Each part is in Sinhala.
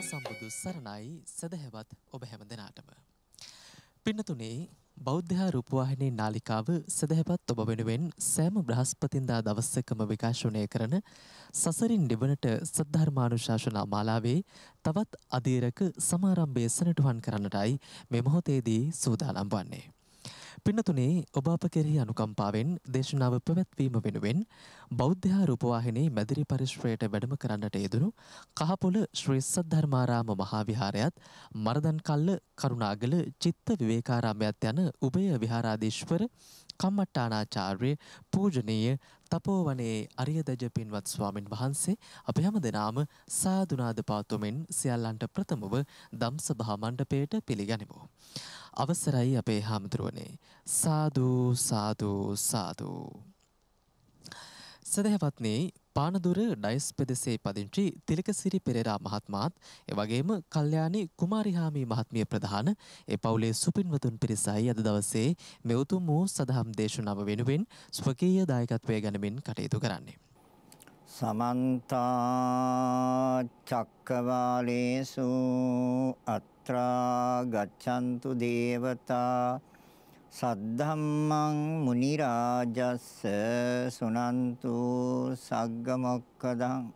සම්බුදු සරණයි සදහැවත් ඔබ හැම දෙනාටම. පින්නතුනේ බෞද්ධ රූපවාහිනී නාලිකාව සදහැවත් ඔබ වෙනුවෙන් සෑම බ්‍රහස්පතින්දා දවසකම විකාශනය කරන සසරින් නිවනට සද්ධර්මානුශාසනා මාලාවේ තවත් අධීරක සමාරම්භය සනිටුහන් කරන්නටයි මේ මොහොතේදී සූදානම් වන්නේ. පින්නතුනේ ඔබ අප කෙරෙහි අනුකම්පාවෙන් දේශනාව පැවැත්වීම වෙනුවෙන් බෞද්ධ රූපවාහිනී මැදිරි පරිශ්‍රයට වැඩම කරන්නට යෙදුණු කහපොළ ශ්‍රී සද්ධර්මාරාම මහා විහාරයත් මරදන් කල්ල කරුණාගල චිත්ත විවේකාරාමයත් යන උභය විහාරාධීශවර කම්මට්ටානාචාර්ය පූජනීය තපෝවනයේ අරියදජ පින්වත් ස්වාමින් වහන්සේ අප හැම දෙනාම සාදුනාද පාතුමින් සියල්ලන්ට ප්‍රථමව ධම්සභා මණ්ඩපයට පිළිගනිමු. අවසරයි අපේ හාමුදුරුවනේ. සාදු සාදු සාදු. සදහවත්නි පානදුර ඩයස් පෙදෙසේ පදිංචි තිලකසිරි පෙරේරා මහත්මයාත් එවැගේම කල්යාණි කුමාරිහාමි මහත්මිය ප්‍රධාන ඒ පවුලේ සුපින්වතුන් පිරිසයි අද දවසේ මේ උතුම් වූ සදහම් දේශනාව වෙනුවෙන් ස්වකීය දායකත්වය ගනිමින් කටයුතු කරන්නේ. සමන්ත චක්කවාලේසු අත්‍රා ගච්ඡන්තු දේවතා සද්ධම්මං මුනි රාජස්ස සුනන්තු සග්ග මොක්ඛදං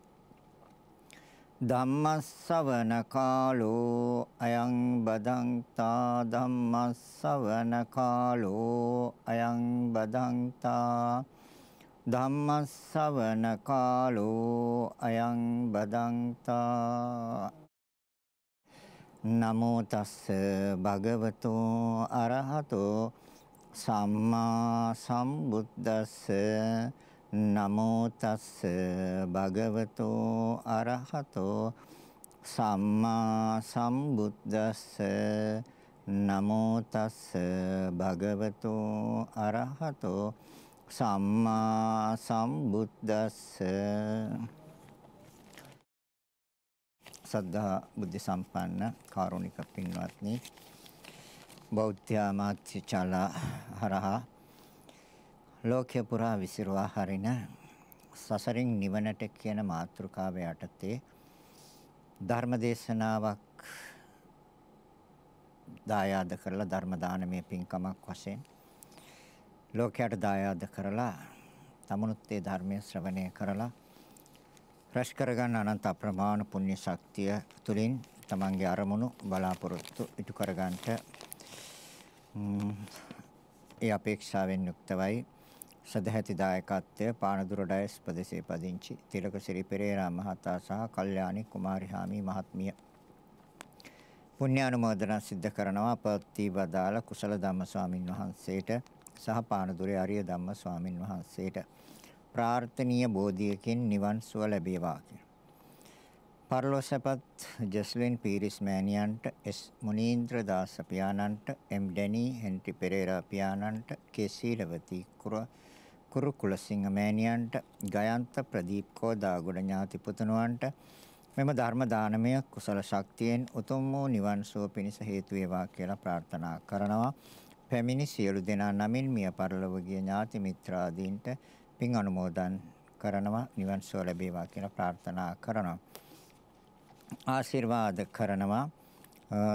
ධම්මස්සවන කාලෝ අයං බදන්තා ධම්මස්සවන කාලෝ අයං බදන්තා ධම්මස්සවන කාලෝ අයං බදන්තා නමෝ තස්ස භගවතෝ අරහතෝ සම්මා සම්බුද්දස්ස නමෝ තස්ස භගවතෝ අරහතෝ සම්මා සම්බුද්දස්ස නමෝ තස්ස භගවතෝ අරහතෝ සම්මා සම්බුද්දස්ස. සද්ධා බුද්ධ සම්පන්න කාරුණික පින්වත්නි, බෞද්ධ මාත්‍ය චල හරහා ලෝකේ පුරා විසිරුවා හරින සසරින් නිවනට කියන මාතෘකාව යටතේ ධර්ම දේශනාවක් දායාද කරලා ධර්ම දානමය පින්කමක් වශයෙන් ලෝකයට දායාද කරලා තමනුත් ඒ ධර්මයේ ශ්‍රවණය කරලා රැස් කරගන්න අනන්ත අප්‍රමාණ පුණ්‍ය ශක්තිය තුලින් තමන්ගේ අරමුණු බලාපොරොත්තු ඉටු කරගන්නට ඒ අපේක්ෂාවෙන් යුක්තවයි සදැහැති දායකත්වය පානදුර ඩයස් ප්‍රදේශයේ පදිංචි තිලකසිරි පෙරේරා මහතා සහ කල්යාණි කුමාරිහාමි මහත්මිය පුණ්‍යානුමෝදනා සිද්ධ කරනවා අපත්ති වදාළ කුසල ධම්ම ස්වාමින් වහන්සේට සහ පානදුරේ ආර්ය ධම්ම ස්වාමින් වහන්සේට ප්‍රාර්ථනීය බෝධියකින් නිවන් සුව ලැබේවා කියලා. පරලෝසපත් ජස්ලින් පීරිස් මෑණියන්ට, එස් මුනීන්ද්‍ර දාස පියාණන්ට, එම් ඩැනි හෙන්රි පෙරේරා පියාණන්ට, කේ සීලවති කුරුකුලසිංහ මෑණියන්ට, ගයන්ත ප්‍රදීප් කෝදාගොඩ ඥාති පුතුණුවන්ට මෙම ධර්ම දානමය කුසල ශක්තියෙන් උතුම් වූ නිවන් සුව පිණිස හේතු වේවා කියලා ප්‍රාර්ථනා කරනවා. පැමිණි සියලු දෙනා නමින් මිය පරලොව ගිය ඥාති මිත්‍රාදීන්ට පින් අනුමෝදන් කරනවා, නිවන් සුව ලැබේවා කියලා ප්‍රාර්ථනා කරනවා. ආශිර්වාද කරනවා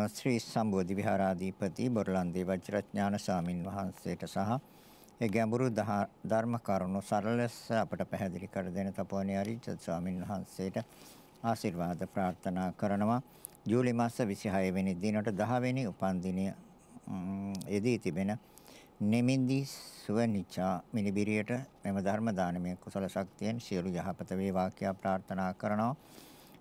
ශ්‍රී සම්බෝධි විහාරාධිපති බොරලන්දේ වජිරඥාන ස්වාමින් වහන්සේට සහ ඒ ගැඹුරු ධර්ම කරුණු සරල ලෙස අපට පැහැදිලි කර දෙන තපෝවනයේ අරිච්ච ස්වාමින් වහන්සේට ආශිර්වාද ප්‍රාර්ථනා කරනවා. ජූලි මාස 26 වෙනි දිනට 10 වෙනි උපන්දිනය යෙදී තිබෙන නෙමින්දි සුවනිචා මිනිබිරියට මෙම ධර්ම දානමය කුසල ශක්තියෙන් සියලු යහපත වේවා කියා ප්‍රාර්ථනා කරනවා.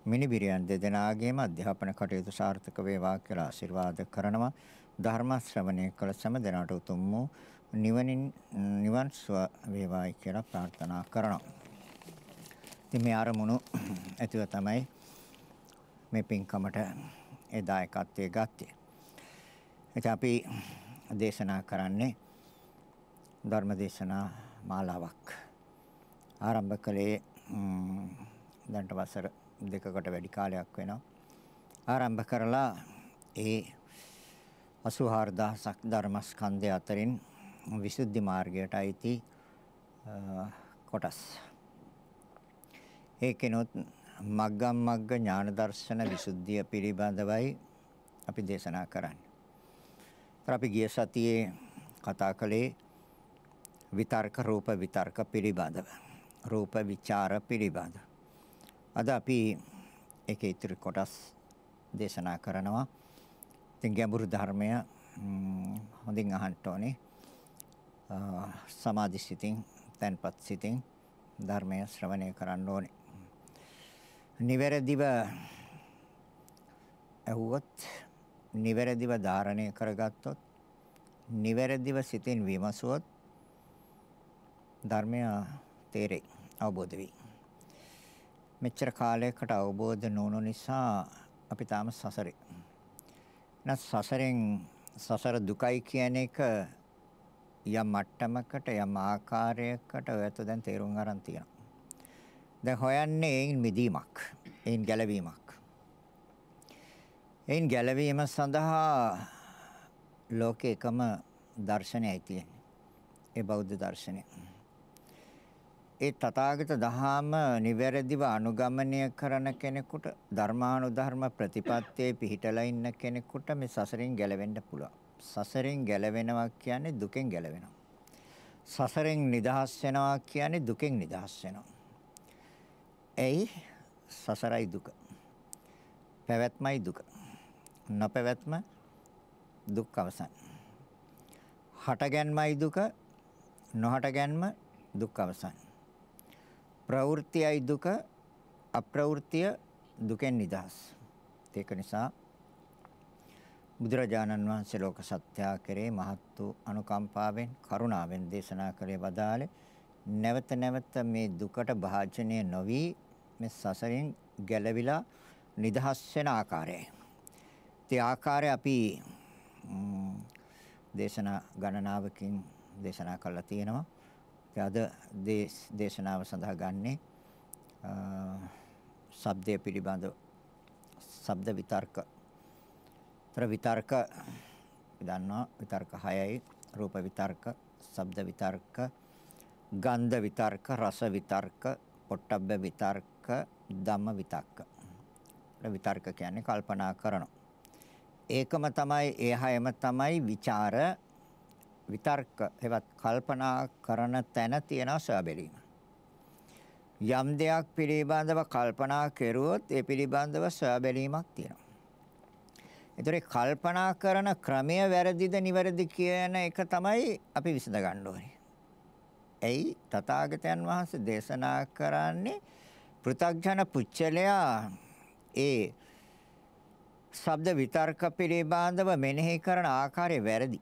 මිනිබිරියන් දෙදෙනාගේම අධ්‍යාපන කටයුතු සාර්ථක වේවා කියලා ආශිර්වාද කරනවා. ධර්ම ශ්‍රවණය කළ සෑම දෙනාට උතුම් වූ නිවන් සුව වේවායි කියලා ප්‍රාර්ථනා කරනවා. ඉතින් මේ අරමුණු ඇතුව තමයි මේ පින්කමට ඒ දායකත්වයේ ගත්තේ. එතකොට අපි දේශනා කරන්නේ ධර්ම දේශනා මාලාවක්. ආරම්භ කළේ දැන්ට වසර දෙකකට වැඩි කාලයක් වෙනවා. ආරම්භ කරලා ඒ 84000ක් ධර්මස්කන්ධය අතරින් විසුද්ධි මාර්ගයට අයිති කොටස්. ඒකෙනොත් මග්ගම් මග්ග ඥාන දර්ශන විසුද්ධිය පිළිබඳවයි අපි දේශනා කරන්නේ. අපි ගිය සතියේ කතා කළේ විතර්ක රූප විතර්ක පිළිබඳව. රූප විචාර පිළිබඳව. අද අපි ඒකේ ඉතිරි කොටස් දේශනා කරනවා. ඉතින් ගැඹුරු ධර්මය හොඳින් අහන්න ඕනේ. සමාධි සිතින්, තන්පත් සිතින් ධර්මය ශ්‍රවණය කරන්න ඕනේ. නිවැරදිව ඇහුවොත්, නිවැරදිව ධාරණය කරගත්තොත්, නිවැරදිව සිතින් විමසුවොත් ධර්මය තේරෙයි, අවබෝධ වෙයි. මෙච්චර කාලයකට අවබෝධ නොවුණු නිසා අපි තාම සසරේ. සසර දුකයි කියන එක යම් මට්ටමකට යම් ආකාරයකට ඔයත් දැන් තේරුම් ගන්න තියෙනවා. දැන් හොයන්නේ ඒන් මිදීමක්, ඒන් ගැලවීමක්. ඒන් ගැලවීම සඳහා ලෝකේ එකම දර්ශනයයි තියෙන්නේ. ඒ බෞද්ධ දර්ශනය. ඒ තථාගත දහම නිවැරදිව අනුගමනය කරන කෙනෙකුට, ධර්මානුධර්ම ප්‍රතිපත්තියේ පිහිටලා ඉන්න කෙනෙකුට මේ සසරින් ගැලවෙන්න පුළුවන්. සසරින් ගැලවෙනවා කියන්නේ දුකෙන් ගැලවෙනවා. සසරෙන් නිදහස් වෙනවා කියන්නේ දුකෙන් නිදහස් වෙනවා. එයි සසරයි දුක. පැවැත්මයි දුක. නොපැවැත්ම දුක් අවසන්. හටගැන්මයි දුක, නොහටගැන්ම දුක් අවසන්. ප්‍රවෘත්තියයි දුක, අප්‍රවෘත්තිය දුකෙන් නිදහස්. ඒක නිසා බුදුරජාණන් වහන්සේ ලෝක සත්‍යය කෙරේ මහත් වූ අනුකම්පාවෙන්, කරුණාවෙන් දේශනා කළේ වදාළේ නැවත නැවත මේ දුකට භාජනය නොවි මේ සසරින් ගැලවිලා නිදහස් වෙන ආකාරයයි. ඒ ආකාරය අපි දේශනා ගණනාවකින් දේශනා කළා තියෙනවා. අද දේශනාව සඳහා ගන්නේ ශබ්දය පිළිබඳව, ශබ්ද විතර්ක. විතර්ක දන්නවා, විතර්ක 6යි. රූප විතර්ක, ශබ්ද විතර්ක, ගන්ධ විතර්ක, රස විතර්ක, පොට්ටබ්බ විතර්ක, ධම්ම විතර්ක. විතර්ක කියන්නේ කල්පනා කරනවා. ඒකම තමයි, ඒ හැම තමයි විචාර විතර්ක. ඒවත් කල්පනා කරන තැන තියෙන සබැලීම. යම් දෙයක් පිළිබඳව කල්පනා කෙරුවොත් ඒ පිළිබඳව සබැලීමක් තියෙනවා. ඒතරේ කල්පනා කරන ක්‍රමය වැරදිද නිවැරදි කියන එක තමයි අපි විසඳ ගන්න ඕනේ. එයි තථාගතයන් වහන්සේ දේශනා කරන්නේ පෘථග්ජන පුච්චලයා ඒ ශබ්ද විතර්ක පිළිබඳව මෙනෙහි කරන ආකාරය වැරදි.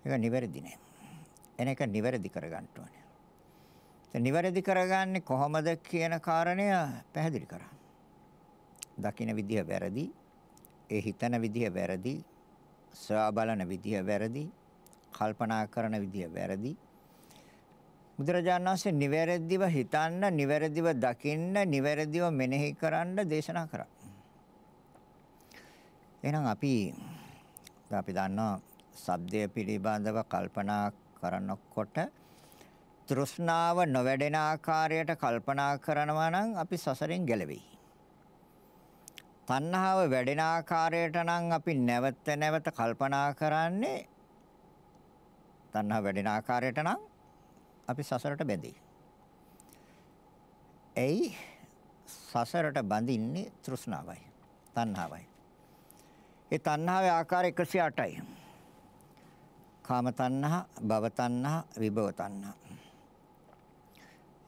ඒක නිවැරදි නෑ. එනක නිවැරදි කරගන්න ඕනේ. ඒ නිවැරදි කරගන්නේ කොහොමද කියන කාරණය පැහැදිලි කරා. දකින්න විදිය වැරදි, ඒ හිතන විදිය වැරදි, සොයා බලන විදිය වැරදි, කල්පනා කරන විදිය වැරදි. බුදුරජාණන් වහන්සේ නිවැරදිව හිතන්න, නිවැරදිව දකින්න, නිවැරදිව මෙනෙහි කරන්න දේශනා කරා. එහෙනම් අපි දන්නවා ශබ්දය පිළිබඳව කල්පනා කරනකොට තෘෂ්ණාව නොවැඩෙන ආකාරයට කල්පනා කරනවා නම් අපි සසරෙන් ගැලවෙයි. තණ්හාව වැඩෙන ආකාරයට නම් අපි නැවත නැවත කල්පනා කරන්නේ, තණ්හාව වැඩෙන ආකාරයට නම් අපි සසරට බැඳෙයි. එයි සසරට බඳින්නේ තෘෂ්ණාවයි, තණ්හාවයි. ඒ තණ්හාවේ ආකාර 108යි. කාම තණ්හා, භව තණ්හා, විභව තණ්හා.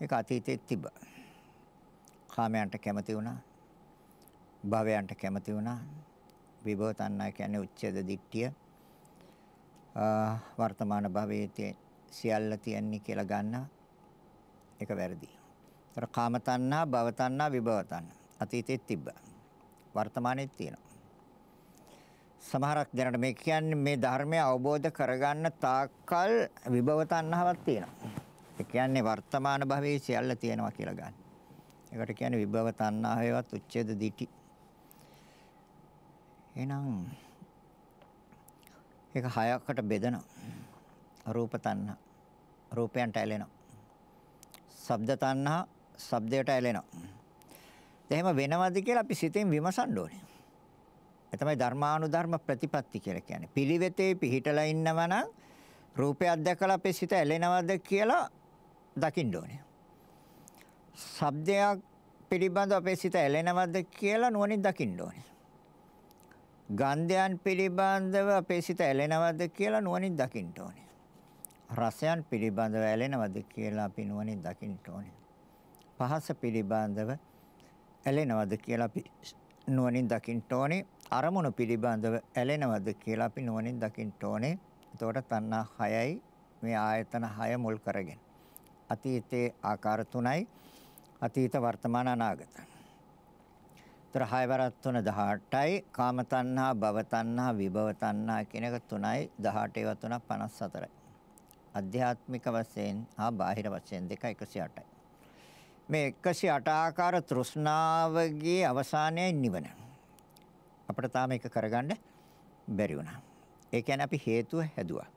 ඒක අතීතයේ තිබ්බා. කාමයන්ට කැමති වුණා, භවයන්ට කැමති වුණා. විභව තණ්හා කියන්නේ උච්ඡේද දිට්ඨිය. වර්තමාන භවයේ සියල්ල තියන්නේ කියලා ගන්න. ඒක වැරදි. ඒතර කාම තණ්හා, භව තණ්හා, විභව තණ්හා අතීතයේ තිබ්බා. වර්තමානයේ තියෙනවා. සමහරක් දැනට මේ කියන්නේ මේ ධර්මය අවබෝධ කරගන්න තාක්කල් විභව තණ්හාවක් තියෙනවා. ඒ කියන්නේ වර්තමාන භවයේ සියල්ල තියෙනවා කියලා ගන්න. ඒකට කියන්නේ විභව තණ්හාවේවත් උච්ඡේද දිටි. එහෙනම් ඒක හයකට බෙදෙනවා. රූප තණ්හා, රූපයන්ට ඇලෙනවා. ශබ්ද තණ්හා, ශබ්දයට ඇලෙනවා. එහෙම වෙනවද කියලා අපි සිතෙන් විමසන්න ඕනේ. ඒ තමයි ධර්මානුධර්ම ප්‍රතිපatti කියලා කියන්නේ. පිළිවෙතේ පිහිටලා ඉන්නවා නම් රූපයක් දැකලා අපේ සිත ඇලෙනවද කියලා දකින්න ඕනේ. ශබ්දයක් පිළිබඳව අපේ සිත ඇලෙනවද කියලා නුවණින් දකින්න ඕනේ. ගන්ධයන් පිළිබඳව අපේ සිත ඇලෙනවද කියලා නුවණින් දකින්න ඕනේ. රසයන් පිළිබඳව ඇලෙනවද කියලා අපි නුවණින් දකින්න ඕනේ. පහස පිළිබඳව ඇලෙනවද කියලා අපි නුවණින් දකින්න ඕනේ. අරමුණු පිළිබඳව ඇලෙනවද කියලා අපි නුවණින් දකින්න ඕනේ. එතකොට තණ්හා 6යි මේ ආයතන 6 මුල් කරගෙන. අතීතයේ ආකාර 3යි. අතීත වර්තමාන අනාගත. තර 6 වරක් 3 18යි. කාම තණ්හා, භව තණ්හා, විභව තණ්හා කියන එක 3යි. 18 ඒවා 3 54යි. අධ්‍යාත්මික වශයෙන් හා බාහිර වශයෙන් දෙක 108යි. මේ 108 ආකාර තෘෂ්ණාවගේ අවසානයේ නිවන. අපිට තාම ඒක කරගන්න බැරි වුණා. ඒ කියන්නේ අපි හේතුව හැදුවා.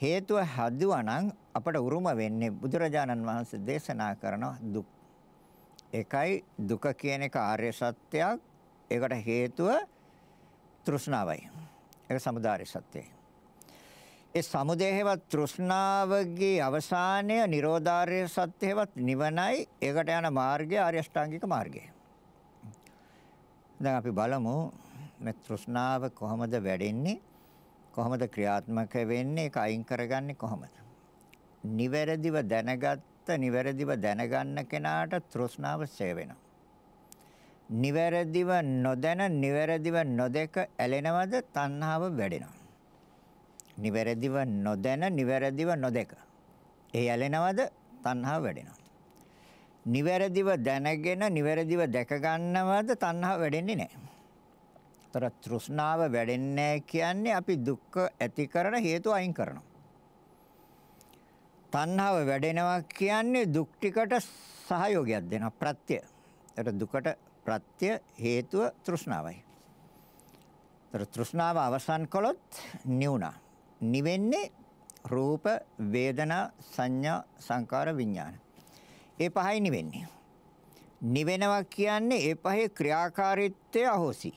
හේතුව හැදුවා නම් අපට උරුම වෙන්නේ බුදුරජාණන් වහන්සේ දේශනා කරන දුක්. ඒකයි දුක කියන එක ආර්ය සත්‍යයක්. ඒකට හේතුව තෘෂ්ණාවයි. ඒක සමුදාය සත්‍යයි. ඒ සමුදේහවත් තෘෂ්ණාවගේ අවසානය නිරෝධාර්ය සත්‍යවත් නිවනයි. ඒකට යන මාර්ගය ආර්ය අෂ්ටාංගික මාර්ගය. දැන් අපි බලමු මේ තෘෂ්ණාව කොහොමද වැඩෙන්නේ? කොහොමද ක්‍රියාත්මක වෙන්නේ? ඒක අයින් කරගන්නේ කොහොමද? නිවැරදිව දැනගත්ත නිවැරදිව දැනගන්න කෙනාට තෘෂ්ණාව ඡය වෙනවා. නිවැරදිව නොදැන නිවැරදිව නොදක ඇලෙනවද? තණ්හාව වැඩෙනවා. නිවැරදිව නොදැන නිවැරදිව නොදක ඒ ඇලෙනවද? තණ්හාව වැඩෙනවා. නිවැරදිව දැනගෙන නිවැරදිව දැක ගන්නවද? තණ්හාව වැඩෙන්නේ නැහැ. තර තෘෂ්ණාව වැඩෙන්නේ කියන්නේ අපි දුක්ඛ ඇති කරන හේතු අයින් කරනවා. තණ්හාව වැඩෙනවා කියන්නේ දුක් ටිකට සහයෝගයක් දෙනවා, ප්‍රත්‍ය. ඒකට දුකට ප්‍රත්‍ය හේතුව තෘෂ්ණාවයි. තර තෘෂ්ණාව අවසන් කළොත් නිවුණා. නිවෙන්නේ රූප, වේදනා, සංඥා, සංකාර, විඥාන. ඒ පහයි නිවෙන්නේ. නිවෙනවා කියන්නේ ඒ පහේ ක්‍රියාකාරීත්වය අහෝසි.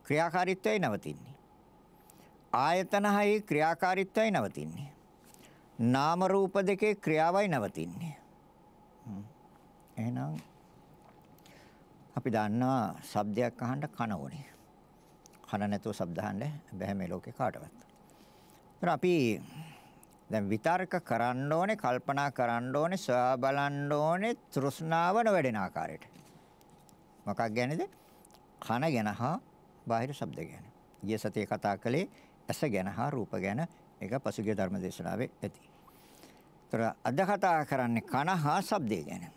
ක්‍රියාකාරීත්වය නවතින්නේ. ආයතන හයේ ක්‍රියාකාරීත්වය නවතින්නේ. නාම රූප දෙකේ ක්‍රියාවයි නවතින්නේ. එහෙනම් අපි දන්නවා ශබ්දයක් අහන්න කන ඕනේ. කන නැතුව ශබ්ද අහන්න බෑ මේ ලෝකේ කාටවත්. අපි දැන් විතර්ක කරන්න ඕනේ, කල්පනා කරන්න ඕනේ, සොයා බලන්න ඕනේ තෘෂ්ණාව නොවැඩෙන ආකාරයට. මොකක් ගැනද? කන ගැන හා බාහිර ශබ්ද ගැන. ගිය සතියේ කතා කළේ ඇස ගැන හා රූප ගැන. ඒක පසුගිය ධර්ම දේශනාවේ ඇති. ඒතර අද කතා කරන්නේ කන හා ශබ්දය ගැන.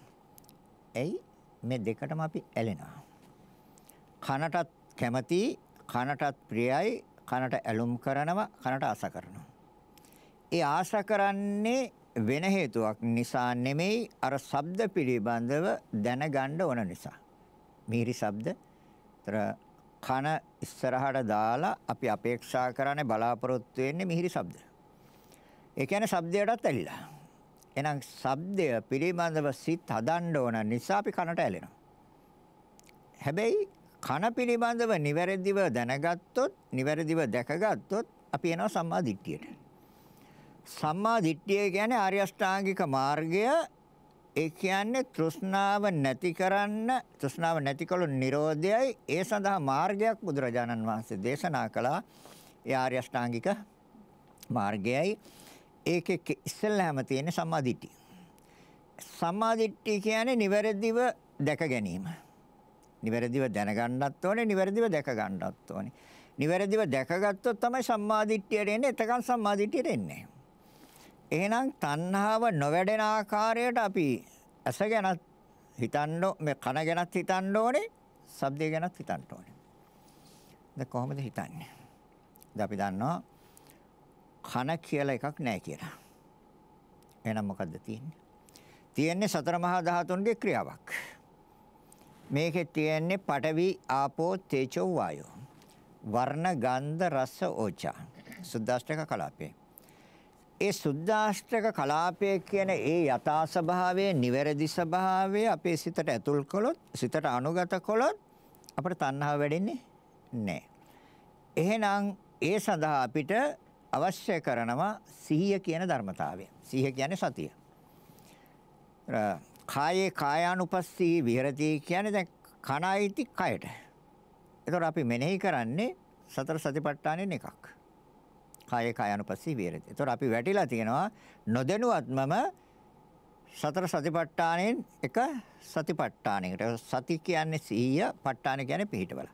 එයි මේ දෙකටම අපි ඇලෙනවා. කනටත් කැමති, කනටත් ප්‍රියයි, කනට ඇලුම් කරනවා, කනට ආස කරනවා. ඒ ආස කරන්නේ වෙන හේතුවක් නිසා නෙමෙයි, අර ශබ්ද පිළිබඳව දැනගන්න ඕන නිසා. මිහිරි ශබ්ද. ඒතර කන ඉස්සරහට දාලා අපි අපේක්ෂා කරන්නේ, බලාපොරොත්තු වෙන්නේ මිහිරි ශබ්ද. ඒ කියන්නේ ශබ්දයටත් ඇලිලා. එහෙනම් ශබ්දය පිළිබඳව සිත් හදන්න ඕන නිසා අපි කනට ඇලෙනවා. හැබැයි කන පිළිබඳව නිවැරදිව දැනගත්තොත්, නිවැරදිව දැකගත්තොත් අපි එනවා සම්මා දිට්ඨියට. සම්මා දිට්ඨිය කියන්නේ ආර්ය අෂ්ටාංගික මාර්ගය. ඒ කියන්නේ තෘෂ්ණාව නැති කරන්න, තෘෂ්ණාව නැතිකළු නිරෝධයයි. ඒ සඳහා මාර්ගයක් බුදුරජාණන් වහන්සේ දේශනා කළා. ඒ ආර්ය අෂ්ටාංගික මාර්ගයයි. ඒකේ ඉස්සෙල්ලාම තියෙන සම්මා දිට්ඨිය. සම්මා දිට්ඨිය කියන්නේ නිවැරදිව දැක ගැනීම. නිවැරදිව දැනගන්නත් ඕනේ, නිවැරදිව දැක ගන්නත් ඕනේ. නිවැරදිව දැකගත්තොත් තමයි සම්මා දිට්ඨියට එන්නේ. එතකන් සම්මා දිට්ඨියට එන්නේ. එහෙනම් තණ්හාව නොවැඩෙන ආකාරයට අපි ඇස ගැනත් හිතන්න, මේ කන ගැනත් හිතන්න ඕනේ, ශබ්දය ගැනත් හිතන්න ඕනේ. දැන් කොහොමද හිතන්නේ? දැන් අපි දන්නවා කන කියලා එකක් නැහැ කියලා. එහෙනම් මොකද්ද තියෙන්නේ? තියෙන්නේ සතර මහා ධාතුන්ගේ ක්‍රියාවක්. මේකේ තියෙන්නේ පඨවි, ආපෝ, තේජෝ, වායෝ. වර්ණ, ගන්ධ, රස, ඕජා. සුද්දාෂ්ටක කලාපේ. ඒ සුද්දාෂ්ටක කලාපය කියන ඒ යථා ස්වභාවයේ නිවැරදි ස්වභාවය අපේ සිතට ඇතුල් කළොත්, සිතට අනුගත කළොත් අපිට තණ්හාව වැඩෙන්නේ නැහැ. එහෙනම් ඒ සඳහා අපිට අවශ්‍ය කරනවා සිහිය කියන ධර්මතාවය. සිහිය කියන්නේ සතිය. කායේ කායානුපස්සී විහෙරති කියන්නේ දැන් කණයිති කයට. ඒතකොට අපි මෙනෙහි කරන්නේ සතර සතිපට්ඨානෙන් එකක්. කායේ කායානුපස්සී විහෙරති. ඒතකොට අපි වැටිලා තියෙනවා නොදැනුවත්මම සතර සතිපට්ඨානෙන් එක සතිපට්ඨානයකට. සති කියන්නේ සිහිය, ප ဋ ාණ කියන්නේ පිහිටවල.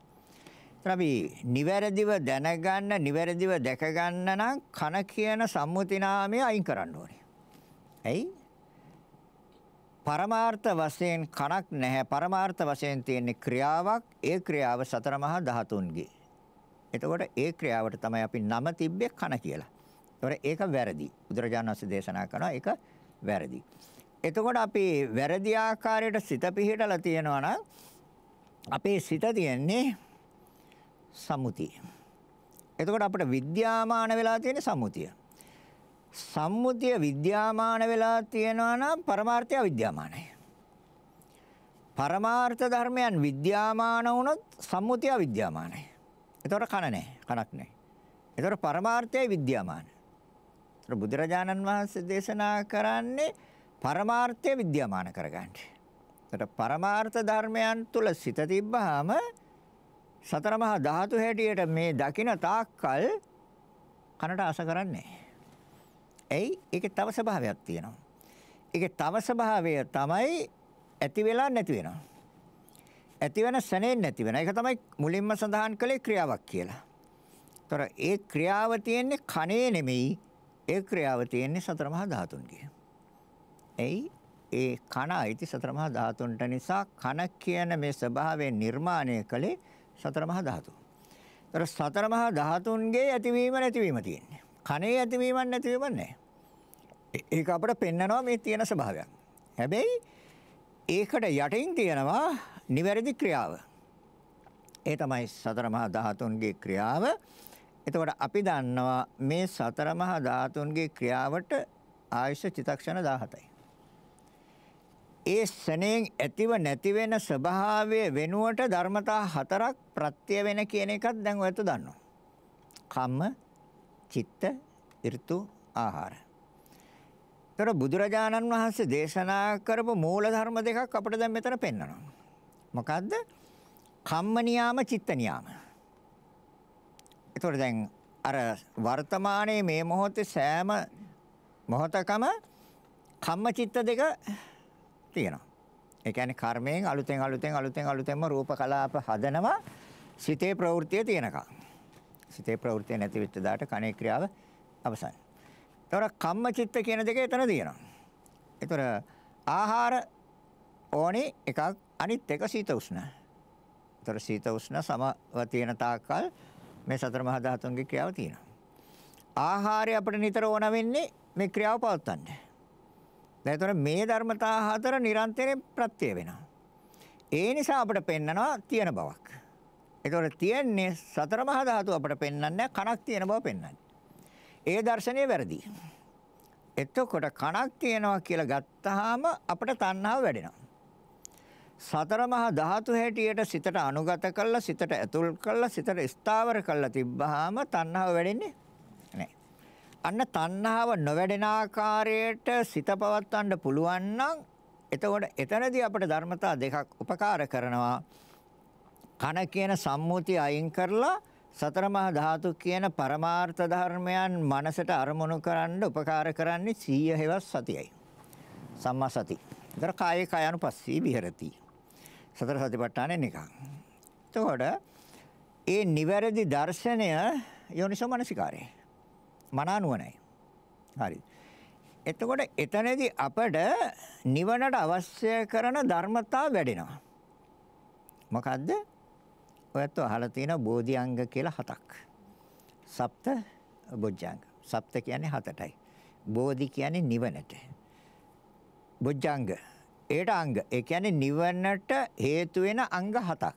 ඒතර අපි නිවැරදිව දැනගන්න, නිවැරදිව දැක ගන්න නම් කන කියන සම්මුති නාමය අයින් කරන්න ඕනේ. ඇයි? පරමාර්ථ වශයෙන් කනක් නැහැ. පරමාර්ථ වශයෙන් තියෙන ක්‍රියාවක්. ඒ ක්‍රියාව සතර මහා ධාතුන්ගේ. එතකොට ඒ ක්‍රියාවට තමයි අපි නම තිබ්බේ කන කියලා. ඒතකොට ඒක වැරදි. බුදුරජාණන් වහන්සේ දේශනා කරනවා ඒක වැරදි. එතකොට අපි වැරදි ආකාරයට සිත පිහිටලා තියෙනවා නම් අපේ සිත තියෙන්නේ සම්මුතිය. එතකොට අපිට විද්‍යාමාන වෙලා තියෙන සම්මුතිය. සම්මුතිය විද්‍යාමාන වෙලා තියෙනවා නම් පරමාර්ථය විද්‍යාමානයි. පරමාර්ථ ධර්මයන් විද්‍යාමාන වුණොත් සම්මුතිය විද්‍යාමානයි. එතකොට කන නැහැ, කනක් නැහැ. එතකොට පරමාර්ථයයි විද්‍යාමාන. ඒතර බුදුරජාණන් වහන්සේ දේශනා කරන්නේ පරමාර්ථය විද්‍යාමාන කරගන්න. ඒතර පරමාර්ථ ධර්මයන් තුල සිත තිබ්බහම සතර මහා ධාතු හැටියට මේ දකින තාක්කල් කනට ආස කරන්නේ නැහැ. ඇයි? ඒකේ තව ස්වභාවයක් තියෙනවා. ඒකේ තව ස්වභාවය තමයි ඇති වෙලා නැති වෙනවා. ඇති වෙන සැනෙන් නැති වෙන. ඒක තමයි මුලින්ම සඳහන් කළේ ක්‍රියාවක් කියලා. ඒතර ඒ ක්‍රියාව තියෙන්නේ කනේ නෙමෙයි. ඒ ක්‍රියාව තියෙන්නේ සතර මහා ධාතුන්ගේ. ඇයි? ඒ කන අයිති සතර මහා ධාතුන්ට නිසා කන කියන මේ ස්වභාවයෙන් නිර්මාණය කළේ සතර මහා ධාතු. ඒතර සතර මහා ධාතුන්ගේ ඇතිවීම නැතිවීම තියෙන්නේ. කනේ ඇතිවීමක් නැතිවීමක් නැහැ. ඒක අපිට පෙන්නනවා මේ තියෙන ස්වභාවයක්. හැබැයි ඒකට යටින් තියෙනවා නිවැරදි ක්‍රියාව. ඒ තමයි සතර මහා ධාතුන්ගේ ක්‍රියාව. එතකොට අපි දන්නවා මේ සතර මහා ධාතුන්ගේ ක්‍රියාවට ආයුෂ චිත්තක්ෂණ 17යි. ඒ සණයෙන් ඇතිව නැති වෙන ස්වභාවය වෙනුවට ධර්මතා හතරක් ප්‍රත්‍ය වෙන කියන එකත් දැන් ඔයත් දන්නවා. කම්ම, චිත්ත, ඍතු, ආහාර. ඒතර බුදුරජාණන් වහන්සේ දේශනා කරපු මූල ධර්ම දෙකක් අපිට දැන් මෙතන පෙන්වනවා. මොකද්ද? කම්ම නියාම, චිත්ත නියාම. ඒතර දැන් අර වර්තමානයේ මේ මොහොතේ සෑම මොහොතකම කම්ම චිත්ත දෙක තියෙනවා. ඒ කියන්නේ කර්මයෙන් අලුතෙන්ම රූප කලාප හදනවා සිතේ ප්‍රවෘත්තිය තියෙනකම්. සිතේ ප්‍රවෘත්තිය නැති වෙච්ච දාට කනේ ක්‍රියාව අවසන්. ඒතර කම්ම චිත්ත කියන දෙක එතන තියෙනවා. ඒතර ආහාර ඕනේ එකක්, අනිත් එක සීත උෂ්ණ. ඒතර සීත උෂ්ණ සමව තියෙන තාක්කල් මේ සතර මහා ධාතුන්ගේ ක්‍රියාව තියෙනවා. ආහාරය අපිට නිතර ඕන වෙන්නේ මේ ක්‍රියාව පවත්වන්න. දැන් ඒතර මේ ධර්මතා හතර නිරන්තරයෙන් ප්‍රත්‍ය වෙනවා. ඒ නිසා අපිට පෙන්නනවා තියෙන බවක්. ඒතකොට තියන්නේ සතර මහා ධාතු අපිට පෙන්වන්නේ කණක් තියෙන බව පෙන්වන්නේ. ඒ දර්ශනය වැරදි. එතකොට කණක් තියෙනවා කියලා ගත්තාම අපිට තණ්හාව වැඩෙනවා. සතර මහා ධාතු හැටියට සිතට අනුගත කළා, සිතට ඇතුල් කළා, සිතට ස්ථාවර කළා තිබ්බහම තණ්හාව වැඩෙන්නේ නැහැ. අන්න තණ්හාව නොවැඩෙන ආකාරයට සිත පවත්වන්න පුළුවන් නම් එතකොට එතනදී අපිට ධර්මතා දෙකක් උපකාර කරනවා. කන කියන සම්මුතිය අයින් කරලා සතර මහා ධාතු කියන පරමාර්ථ ධර්මයන් මනසට අරමුණු කරන්න උපකාර කරන්නේ සීය හේවස් සතියයි. සම්මා සති. ඒතර කායේ කායानुපස්සී විහෙරති. සතර සතිපට්ඨානෙන් එකක්. එතකොට ඒ නිවැරදි දර්ශනය යෝනිසෝ මනසිකාරය. මනානුවණයි. හරි. එතකොට එතනදී අපට නිවනට අවශ්‍ය කරන ධර්මතා වැඩෙනවා. මොකද්ද? ඔයත් අහලා තියෙන බෝධිඅංග කියලා 7ක්. සප්ත බොජ්ජංග. සප්ත කියන්නේ 7ටයි. බෝධි කියන්නේ නිවනට. බොජ්ජංග ඒට අංග. ඒ කියන්නේ නිවනට හේතු වෙන අංග 7ක්.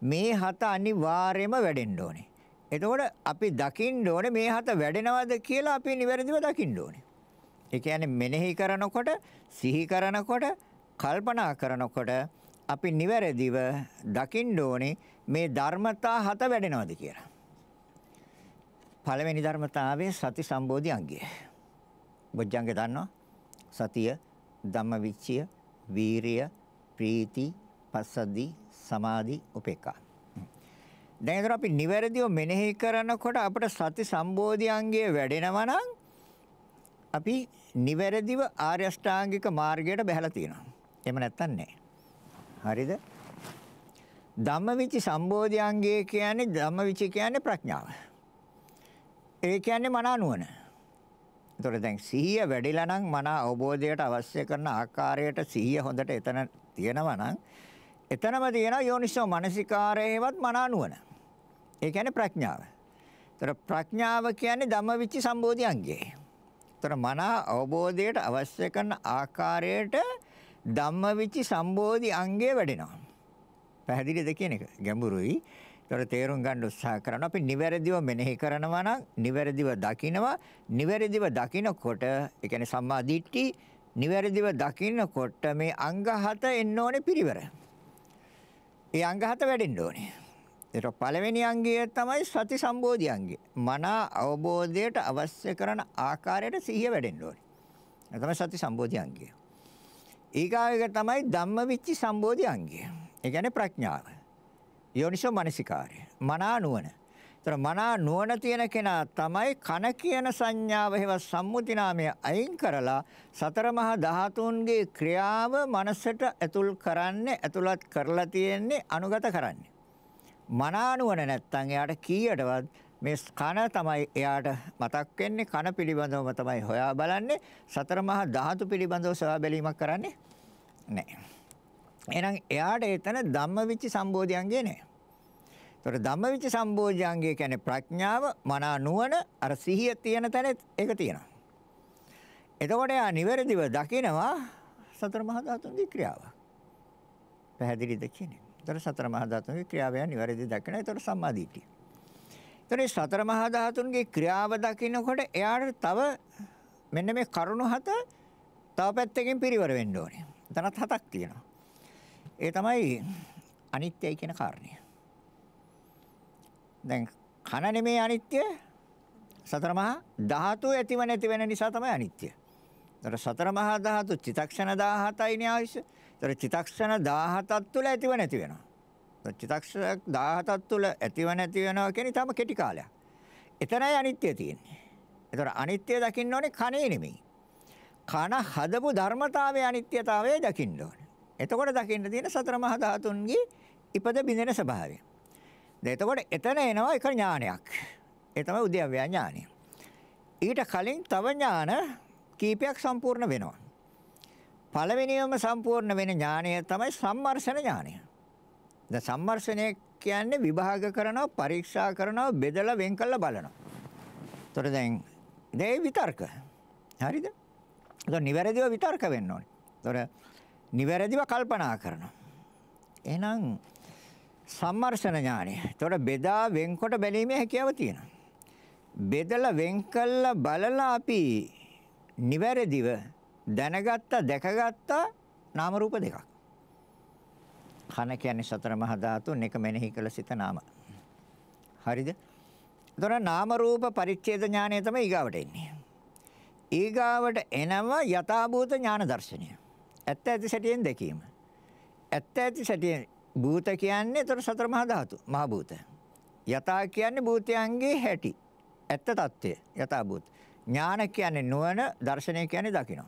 මේ 7 අනිවාර්යයෙන්ම වැඩෙන්න ඕනේ. එතකොට අපි දකින්න ඕනේ මේ හත වැඩෙනවද කියලා අපි නිවැරදිව දකින්න ඕනේ. ඒ කියන්නේ මෙනෙහි කරනකොට, සිහි කරනකොට, කල්පනා කරනකොට අපි නිවැරදිව දකින්න ඕනේ මේ ධර්මතා හත වැඩෙනවද කියලා. පළවෙනි ධර්මතාවය සති සම්බෝධි අංගය. බොජ්ජංග දන්නවා? සතිය, ධම්මවිචය, වීරිය, ප්‍රීති, පස්සද්ධි, සමාධි, උපේක්ඛා. දැන් ඒතර අපි නිවැරදිව මෙනෙහි කරනකොට අපිට සති සම්බෝධි අංගය වැඩෙනවා නම් අපි නිවැරදිව ආර්ය අෂ්ටාංගික මාර්ගයට බැහැලා තියෙනවා. එහෙම නැත්තම් නෑ. හරිද? ධම්මවිචි සම්බෝධි අංගය කියන්නේ ධම්මවිචි කියන්නේ ප්‍රඥාව. ඒ කියන්නේ මන නුවණ. ඒතර දැන් සිහිය වැඩිලා නම් මන අවබෝධයට අවශ්‍ය කරන ආකාරයට සිහිය හොඳට එතන තියෙනවා නම් එතනම තියෙන යෝනිසෝ මනසිකාරයේවත් මන නුවණ. ඒ කියන්නේ ප්‍රඥාව. ඒතර ප්‍රඥාව කියන්නේ ධම්මවිචි සම්බෝධි අංගය. ඒතර මන අවබෝධයට අවශ්‍ය කරන ආකාරයට ධම්මවිචි සම්බෝධි අංගය වැඩෙනවා. පැහැදිලිද කියන එක? ගැඹුරුයි. ඒතර තේරුම් ගන්න උත්සාහ කරනවා. අපි නිවැරදිව මෙනෙහි කරනවා නම් නිවැරදිව දකිනවා. නිවැරදිව දකිනකොට ඒ කියන්නේ සම්මා දිට්ඨි නිවැරදිව දකිනකොට මේ අංග 7 එන්න ඕනේ පිරිවර. ඒ අංග 7 වැඩෙන්න ඕනේ. ඒක පළවෙනි අංගය තමයි සති සම්බෝධි අංගය. මන අවබෝධයට අවශ්‍ය කරන ආකාරයට සිහිය වැඩෙන්න ඕනේ. ඒ තමයි සති සම්බෝධි අංගය. ඊගාවෙක තමයි ධම්මවිචි සම්බෝධි අංගය. ඒ කියන්නේ ප්‍රඥාව. යෝනිසෝ මනසිකාරය. මනා නුවණ. ඒතර මනා නුවණ තියෙන කෙනා තමයි කන කියන සංඥාව හේවත් සම්මුති නාමය අයින් කරලා සතර මහා ධාතුන්ගේ ක්‍රියාව මනසට ඇතුල් කරන්නේ ඇතුළත් කරලා තියෙන්නේ අනුගත කරන්නේ. මනා නුවණ නැත්තම් එයාට කීයටවත් මේ කන තමයි එයාට මතක් වෙන්නේ. කන පිළිබඳවම තමයි හොයා බලන්නේ. සතර මහා ධාතු පිළිබඳව සොයා බැලීමක් කරන්නේ නැහැ. එහෙනම් එයාට එතන ධම්මවිචි සම්බෝධියංගේ නැහැ. ඒතර ධම්මවිචි සම්බෝධියංගේ කියන්නේ ප්‍රඥාව, මනා නුවණ, අර සිහිය තියෙන තැන ඒක තියෙනවා. එතකොට එයා නිවැරදිව දකිනවා සතර මහා ධාතුන්ගේ ක්‍රියාව. පැහැදිලිද කියන්නේ? ඒතර සතර මහා ධාතුන්ගේ ක්‍රියාව නිවැරදිව දකිනවා. ඒතර සම්මා දිට්ඨිය. ඒතර මේ සතර මහා ධාතුන්ගේ ක්‍රියාව දකිනකොට එයාට තව මෙන්න මේ කරුණු 7 තව පැත්තකින් පිරිවර වෙන්න ඕනේ. එතනත් 7ක් තියෙනවා. ඒ තමයි අනිත්‍යයි කියන කාරණය. දැන් කන නෙමේ අනිත්‍ය. සතර මහා ධාතු ඇතිව නැති වෙන නිසා තමයි අනිත්‍ය. ඒතර සතර මහා ධාතු චිතක්ෂණ 17යි නේ ආයුෂ. ඒතර චිතක්ෂණ 17ක් තුළ ඇතිව නැති වෙනවා. ඒතර චිතක්ෂණ 17ක් තුළ ඇතිව නැති වෙනවා කියන්නේ තම කෙටි කාලයක්. එතරයි අනිත්‍ය තියෙන්නේ. ඒතර අනිත්‍ය දකින්න ඕනේ කනේ නෙමෙයි. කන හදපු ධර්මතාවයේ අනිත්‍යතාවය දකින්න ඕනේ. එතකොට දකින්න තියෙන සතර මහා ධාතුන්ගේ ඉපද බිඳෙන ස්වභාවය. දැන් එතකොට එතන එනවා එක ඥානයක්. ඒ තමයි උද්‍යව්‍ය ඥානය. ඊට කලින් තව ඥාන කීපයක් සම්පූර්ණ වෙනවා. පළවෙනියම සම්පූර්ණ වෙන ඥානය තමයි සම්මර්ෂණ ඥානය. දැන් සම්මර්ෂණය කියන්නේ විභාග කරනවා, පරීක්ෂා කරනවා, බෙදලා වෙන් කරලා බලනවා. ඒතකොට දැන් මේ විතර්ක. හරිද? ඒක නිවැරදිව විතර්ක වෙන්න ඕනේ. ඒතකොට නිවැරදිව කල්පනා කරනවා. එහෙනම් සම්මර්ෂණ ඥානය. ඒතකොට බෙදා වෙන්කොට බැලීමේ හැකියාව තියෙනවා. බෙදලා වෙන් කළා බලලා අපි නිවැරදිව දැනගත්ත දැකගත්ත නාම රූප දෙකක්. කන කියන්නේ සතර මහා ධාතුන් එක මෙනෙහි කළ සිත නාම. හරිද? ඒතකොට නාම රූප පරිච්ඡේද ඥානය තමයි ඊගාවට එන්නේ. ඊගාවට එනවා යථාභූත ඥාන දර්ශනය. ඇත්ත ඇති සැටියෙන් දැකීම. ඇත්ත ඇති සැටියෙන් භූත කියන්නේ ඒතර සතර මහා ධාතු මහා භූත. යථා කියන්නේ භූතයන්ගේ හැටි. ඇත්ත తත්වය යථා භූත. ඥාන කියන්නේ නුවණ, දර්ශනය කියන්නේ දකින්න.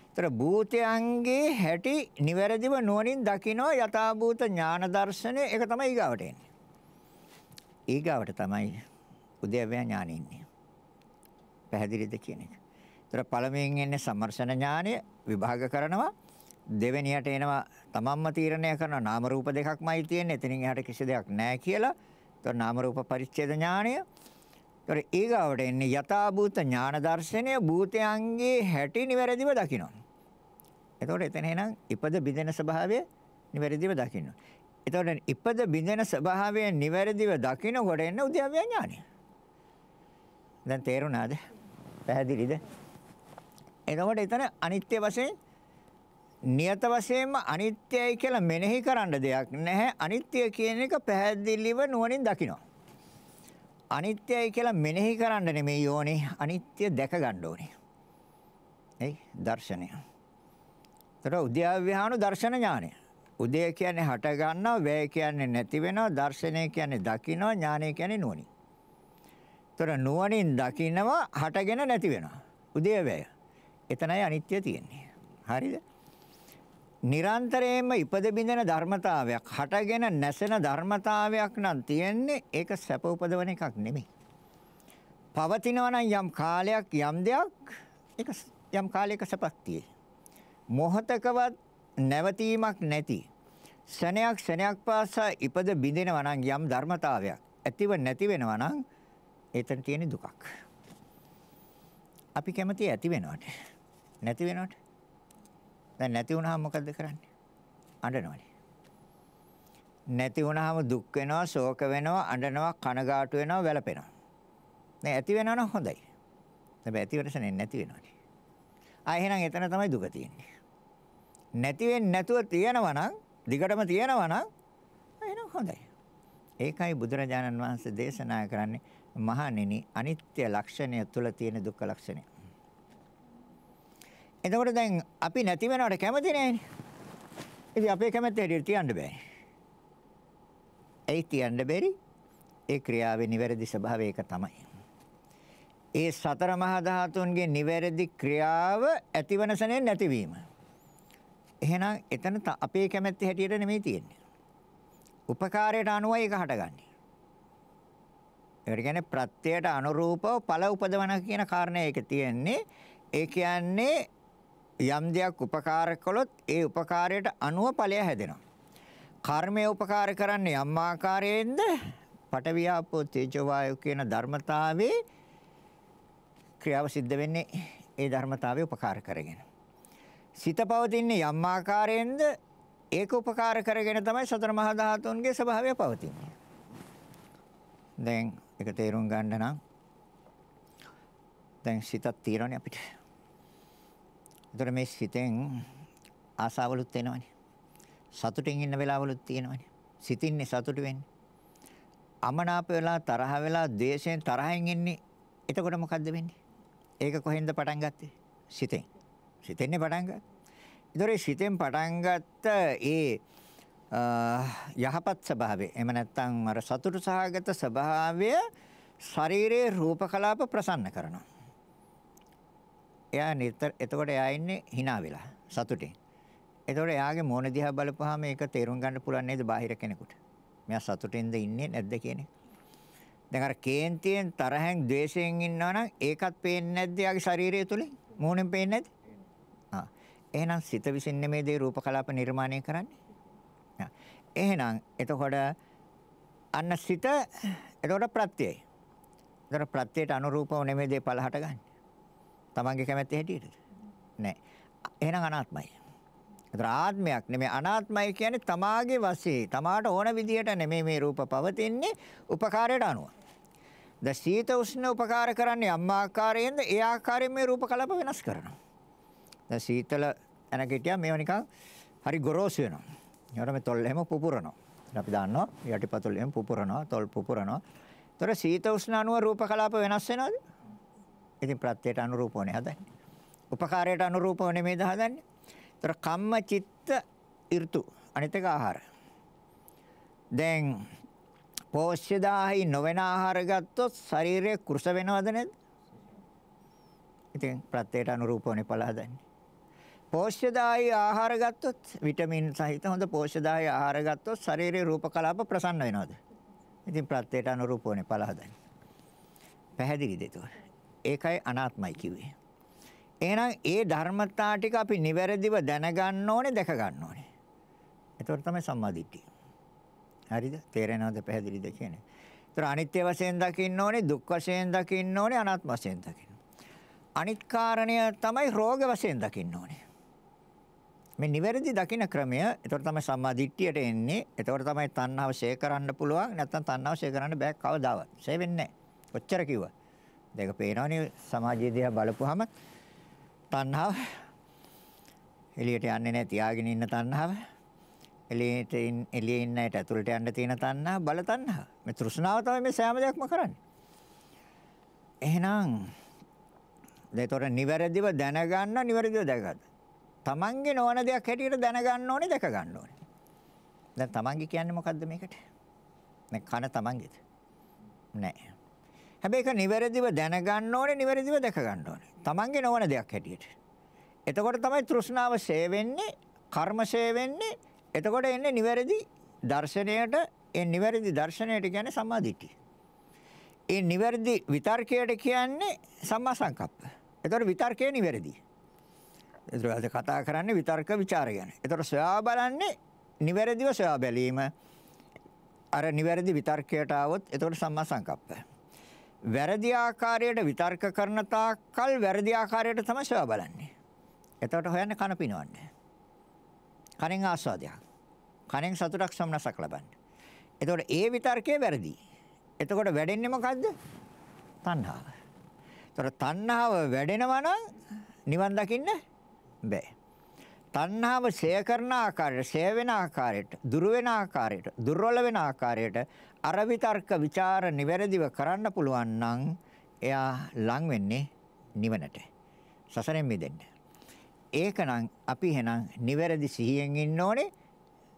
ඒතර භූතයන්ගේ හැටි නිවැරදිව නුවණින් දකින්න යථා භූත ඥාන දර්ශනය ඒක තමයි ඊගාවට එන්නේ. ඊගාවට තමයි උද්‍යව්‍ය ඥානෙ ඉන්නේ. පැහැදිලිද කියන එක? ඒතර පළමුවෙන් එන්නේ සම්මර්ෂණ ඥානය විභාග කරනවා. දෙවෙනියට එනවා තමන්ම තීරණය කරන නාම රූප දෙකක්මයි තියෙන්නේ. එතනින් එහාට කිසි දෙයක් නැහැ කියලා. ඒතර නාම රූප පරිච්ඡේද ඥානය. ඒතර ඊගාවට එන්නේ යථා භූත ඥාන දර්ශනය භූතයන්ගේ හැටි නිවැරදිව දකින්න. එතකොට එතන එනං ඉපද බිඳෙන ස්වභාවය නිවැරදිව දකින්න. එතකොට ඉපද බිඳෙන ස්වභාවය නිවැරදිව දකිනකොට එන්න උද්‍යව්‍ය ඥානය. දැන් තේරුණාද? පැහැදිලිද? එතකොට එතන අනිත්‍ය වශයෙන් නියත වශයෙන්ම අනිත්‍යයි කියලා මෙනෙහි කරන්න දෙයක් නැහැ. අනිත්‍ය කියන එක පැහැදිලිව නුවණින් දකිනවා. අනිත්‍යයි කියලා මෙනෙහි කරන්න නෙමෙයි ඕනේ. අනිත්‍ය දැක ගන්න ඕනේ. එයි දර්ශනය. ඒතර උද්‍යව්‍යානු දර්ශන ඥානය. උදය කියන්නේ හට ගන්නවා, වැය කියන්නේ නැති වෙනවා, දර්ශනය කියන්නේ දකිනවා, ඥානය කියන්නේ නුවණින්. ඒතර නුවණින් දකිනවා හටගෙන නැති වෙනවා. උදය වැය. එතනයි අනිත්‍ය තියෙන්නේ. හරිද? නිරන්තරයෙන්ම ඉපද බිඳෙන ධර්මතාවයක්, හටගෙන නැසෙන ධර්මතාවයක් නම් තියෙන්නේ. ඒක සැප උපදවන එකක් නෙමෙයි. පවතිනවා නම් යම් කාලයක් යම් දෙයක්, ඒක යම් කාලයක සැපක් තියෙයි. මොහතකවත් නැවතීමක් නැති ක්ෂණයක් පාසා ඉපද බිඳෙනවා නම් යම් ධර්මතාවයක් ඇතිව නැති වෙනවා නම් එතන තියෙන දුකක්. අපි කැමති ඇති වෙනවට නැති වෙනවට. දැන් නැති වුණාම මොකද කරන්නේ? අඬනවනේ. නැති වුණාම දුක් වෙනවා, ශෝක වෙනවා, අඬනවා, කනගාටු වෙනවා, වැළපෙනවා. දැන් ඇති වෙනවා නම් හොඳයි. හැබැයි ඇති වෙනසනේ නැති වෙනවනේ. එහෙනම් එතන තමයි දුක තියෙන්නේ. නැති වෙන්නේ නැතුව තියෙනවා නම්, දිගටම තියෙනවා නම් එහෙනම් හොඳයි. ඒකයි බුදුරජාණන් වහන්සේ දේශනා කරන්නේ මහණෙනි අනිත්‍ය ලක්ෂණය තුල තියෙන දුක්ඛ ලක්ෂණය. එතකොට දැන් අපි නැති වෙනවට කැමති නෑනේ. ඉතින් අපේ කැමැත්ත හැටියට තියන්න බෑ. ඒ තියන්න බැරි ඒ ක්‍රියාවේ නිවැරදි ස්වභාවය ඒක තමයි. ඒ සතර මහා ධාතුන්ගේ නිවැරදි ක්‍රියාව ඇතිවනසනේ නැතිවීම. එහෙනම් එතන අපේ කැමැත්ත හැටියට නෙමෙයි තියෙන්නේ. උපකාරයට අනුවයි ඒක හටගන්නේ. ඒකට කියන්නේ ප්‍රත්‍යයට අනුරූපව ඵල උපදවන කියන කාරණේ ඒක තියෙන්නේ. ඒ කියන්නේ යම් දෙයක් උපකාර කළොත් ඒ උපකාරයට අනුව ඵලය හැදෙනවා. කර්මය උපකාර කරන්නේ යම් ආකාරයෙන්ද පඨවියාපෝ තේජෝ වායු කියන ධර්මතාවේ ක්‍රියාව සිද්ධ වෙන්නේ ඒ ධර්මතාවය උපකාර කරගෙන. සිත පවතින්නේ යම් ආකාරයෙන්ද ඒක උපකාර කරගෙන තමයි සතර මහා ධාතුන්ගේ ස්වභාවය පවතින්නේ. දැන් ඒක තේරුම් ගන්න නම් දැන් සිතක් තියෙනවනේ අපිට. ඒතර මේ සිතෙන් ආසාවලුත් එනවනේ. සතුටින් ඉන්න වෙලාවලුත් තියෙනවනේ. සිතින්නේ සතුට වෙන්නේ. අමනාප වෙලා තරහ වෙලා ද්වේෂයෙන් තරහෙන් ඉන්නේ. එතකොට මොකද්ද වෙන්නේ? ඒක කොහෙන්ද පටන් ගත්තේ? සිතෙන්. සිතෙන්නේ පටන් ගත්තා. ඒතර සිතෙන් පටන් ගත්ත ඒ යහපත් ස්වභාවය එහෙම නැත්නම් අර සතුට සහගත ස්වභාවය ශරීරයේ රූප කලාප ප්‍රසන්න කරනවා. එයා එතකොට එයා ඉන්නේ hina වෙලා සතුටින්. එතකොට එයාගේ මෝන දිහා බලපුවාම ඒක තේරුම් ගන්න පුළුවන් නේද බාහිර කෙනෙකුට? මෙයා සතුටින්ද ඉන්නේ නැද්ද කියන එක. දැන් අර කේන්තියෙන් තරහෙන් ද්වේෂයෙන් ඉන්නවා නම් ඒකත් පේන්නේ නැද්ද එයාගේ ශරීරය තුලින්? මෝනෙන් පේන්නේ නැද්ද? එහෙනම් සිත විසින් නෙමේ දේ රූප කලාප නිර්මාණය කරන්නේ. එහෙනම් එතකොට අන්න සිත එතකොට ප්‍රත්‍යයයි. එතකොට ප්‍රත්‍යයට අනුරූපව නෙමේ දේ පළ හටගන්නේ. තමන්ගේ කැමැත්ත හැටියටද? නෑ. එහෙනම් අනාත්මයි. ඒතර ආත්මයක් නෙමෙයි අනාත්මයි කියන්නේ තමාගේ වශයෙන් තමාට ඕන විදියට නෙමෙයි මේ රූප පවතින්නේ උපකාරයට අනුව. ද සීත උෂ්ණ උපකාර කරන්නේ යම් ආකාරයෙන්ද ඒ ආකාරයෙන් මේ රූප කලාප වෙනස් කරනවා. ද සීතල එන කෙටියා මේව නිකන් හරි ගොරෝසු වෙනවා. ඊට මේ තොල් එහෙම පුපුරනවා. අපි දන්නවා යටිපතුල් එහෙම පුපුරනවා තොල් පුපුරනවා. ඒතර සීත උෂ්ණ අනුව රූප කලාප වෙනස් වෙනවද? ඉතින් ප්‍රත්‍යයට අනුරූපවනේ හදන්නේ. උපකාරයට අනුරූපව නෙමෙයිද හදන්නේ? ඒතර කම්ම චිත්ත ඍතු අනිත් එක ආහාර. දැන් පෝෂ්‍යදාහි නොවන ආහාර ගත්තොත් ශරීරය කුරුස වෙනවද නැද්ද? ඉතින් ප්‍රත්‍යයට අනුරූපවනේ පළ හදන්නේ. පෝෂ්‍යදාහි ආහාර ගත්තොත් විටමින් සහිත හොඳ පෝෂ්‍යදාහි ආහාර ගත්තොත් ශරීරයේ රූප කලාප ප්‍රසන්න වෙනවද? ඉතින් ප්‍රත්‍යයට අනුරූපවනේ පළ හදන්නේ. පැහැදිලිද ඒක? ඒකයි අනාත්මයි කිව්වේ. එහෙනම් ඒ ධර්මතා ටික අපි නිවැරදිව දැනගන්න ඕනේ, දැක ගන්න ඕනේ. ඒතකොට තමයි සම්මාදිට්ඨිය. හරිද? තේරෙනවද පැහැදිලිද කියන්නේ? ඒතර අනිත්‍ය වශයෙන් දකින්න ඕනේ, දුක් වශයෙන් දකින්න ඕනේ, අනාත්ම වශයෙන් දකින්න. අනිත් කාරණය තමයි රෝග වශයෙන් දකින්න ඕනේ. මේ නිවැරදි දකින්න ක්‍රමය, ඒතකොට තමයි සම්මා දිට්ඨියට එන්නේ. ඒතකොට තමයි තණ්හාව ෂේ කරන්න පුළුවන්. නැත්නම් තණ්හාව ෂේ කරන්න බෑ කවදාවත්. ෂේ වෙන්නේ නැහැ. කොච්චර කිව්වා. දෙක පේනවනේ සමාජයේ දිහා බලපුවාම තණ්හාව එළියට යන්නේ නැහැ තියාගෙන ඉන්න තණ්හාව. එළියේ ඉන්න ඇයට ඇතුළට යන්න තියෙන තණ්හාව බල තණ්හාව. මේ තෘෂ්ණාව තමයි මේ සෑම දෙයක්ම කරන්නේ. එහෙනම් දෙතොර නිවැරදිව දැනගන්න නිවැරදිව දැකගන්න. තමන්ගේ නොවන දෙයක් හැටියට දැනගන්න ඕනේ දැක ගන්න ඕනේ. දැන් තමන්ගේ කියන්නේ මොකද්ද මේකට? මේ කන තමන්ගේද? නෑ. හැබැයි ඒක නිවැරදිව දැනගන්න ඕනේ නිවැරදිව දැක ගන්න ඕනේ. තමන්ගේ නොවන දෙයක් හැටියට. එතකොට තමයි තෘෂ්ණාව ෂේ වෙන්නේ, කර්ම ෂේ වෙන්නේ. එතකොට එන්නේ නිවැරදි දර්ශනයට. ඒ නිවැරදි දර්ශනයට කියන්නේ සම්මා දිට්ඨිය. ඒ නිවැරදි විතර්කයට කියන්නේ සම්මා සංකප්ප. එතකොට විතර්කය නිවැරදි. ඒතර අද කතා කරන්නේ විතර්ක ਵਿਚාර ගැන. ඒතර සොයා බලන්නේ නිවැරදිව සොයා බැලීම. අර නිවැරදි විතර්කයට આવොත් එතකොට සම්මා සංකප්ප. වැරදි ආකාරයට විතර්ක කරන තාක්කල් වැරදි ආකාරයට තමයි සොයා බලන්නේ. එතකොට හොයන්නේ කන පිනවන්නේ. කනෙන් ආස්වාදයක්. කනෙන් සතුටක් සම්නසක් ලබන්නේ. එතකොට ඒ විතර්කයේ වැරදි. එතකොට වැඩෙන්නේ මොකද්ද? තණ්හාව. එතකොට තණ්හාව වැඩෙනවා නම් නිවන් දකින්න බෑ. තණ්හාව ෂේ කරන ආකාරයට, ෂේ වෙන ආකාරයට, දුර වෙන ආකාරයට, දුර්වල වෙන ආකාරයට අර විතර්ක ਵਿਚාර නිවැරදිව කරන්න පුළුවන් නම් එයා ලං වෙන්නේ නිවනට. සසරෙන් මිදෙන්න. ඒකනම් අපි එහෙනම් නිවැරදි සිහියෙන් ඉන්න ඕනේ.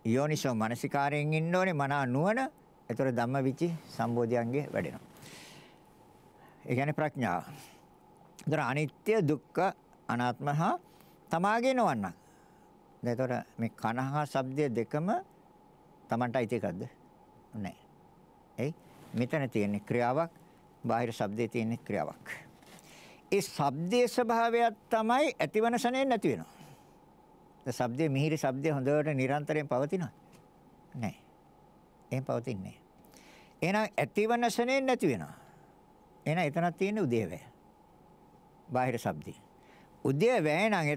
යෝනිසෝ මනසිකාරයෙන් ඉන්න ඕනේ. මනා නුවණ. ඒතර ධම්මවිචි සම්බෝධියන්ගේ වැඩෙනවා. ඒ කියන්නේ ප්‍රඥාව. ඒතර අනිත්‍ය දුක්ඛ අනාත්ම හා තමාගේ නොවන්න. ඒතර මේ කන හා ශබ්දය දෙකම Tamanට අයිති එකක්ද? නැහැ. එයි මෙතන තියෙන ක්‍රියාවක්, බාහිර ශබ්දයේ තියෙන ක්‍රියාවක්. ඒ ශබ්දයේ ස්වභාවයක් තමයි ඇතිවන ශනේ නැති වෙනවා. ඒ ශබ්දයේ මිහිරි ශබ්දයේ හොඳට නිරන්තරයෙන් පවතිනවා. නැහැ. එහෙම පවතින්නේ නැහැ. එහෙනම් ඇතිවන ශනේ නැති වෙනවා. එහෙනම් එතනක් තියෙන උදේවැය. බාහිර ශබ්දේ. උදේවැය නම්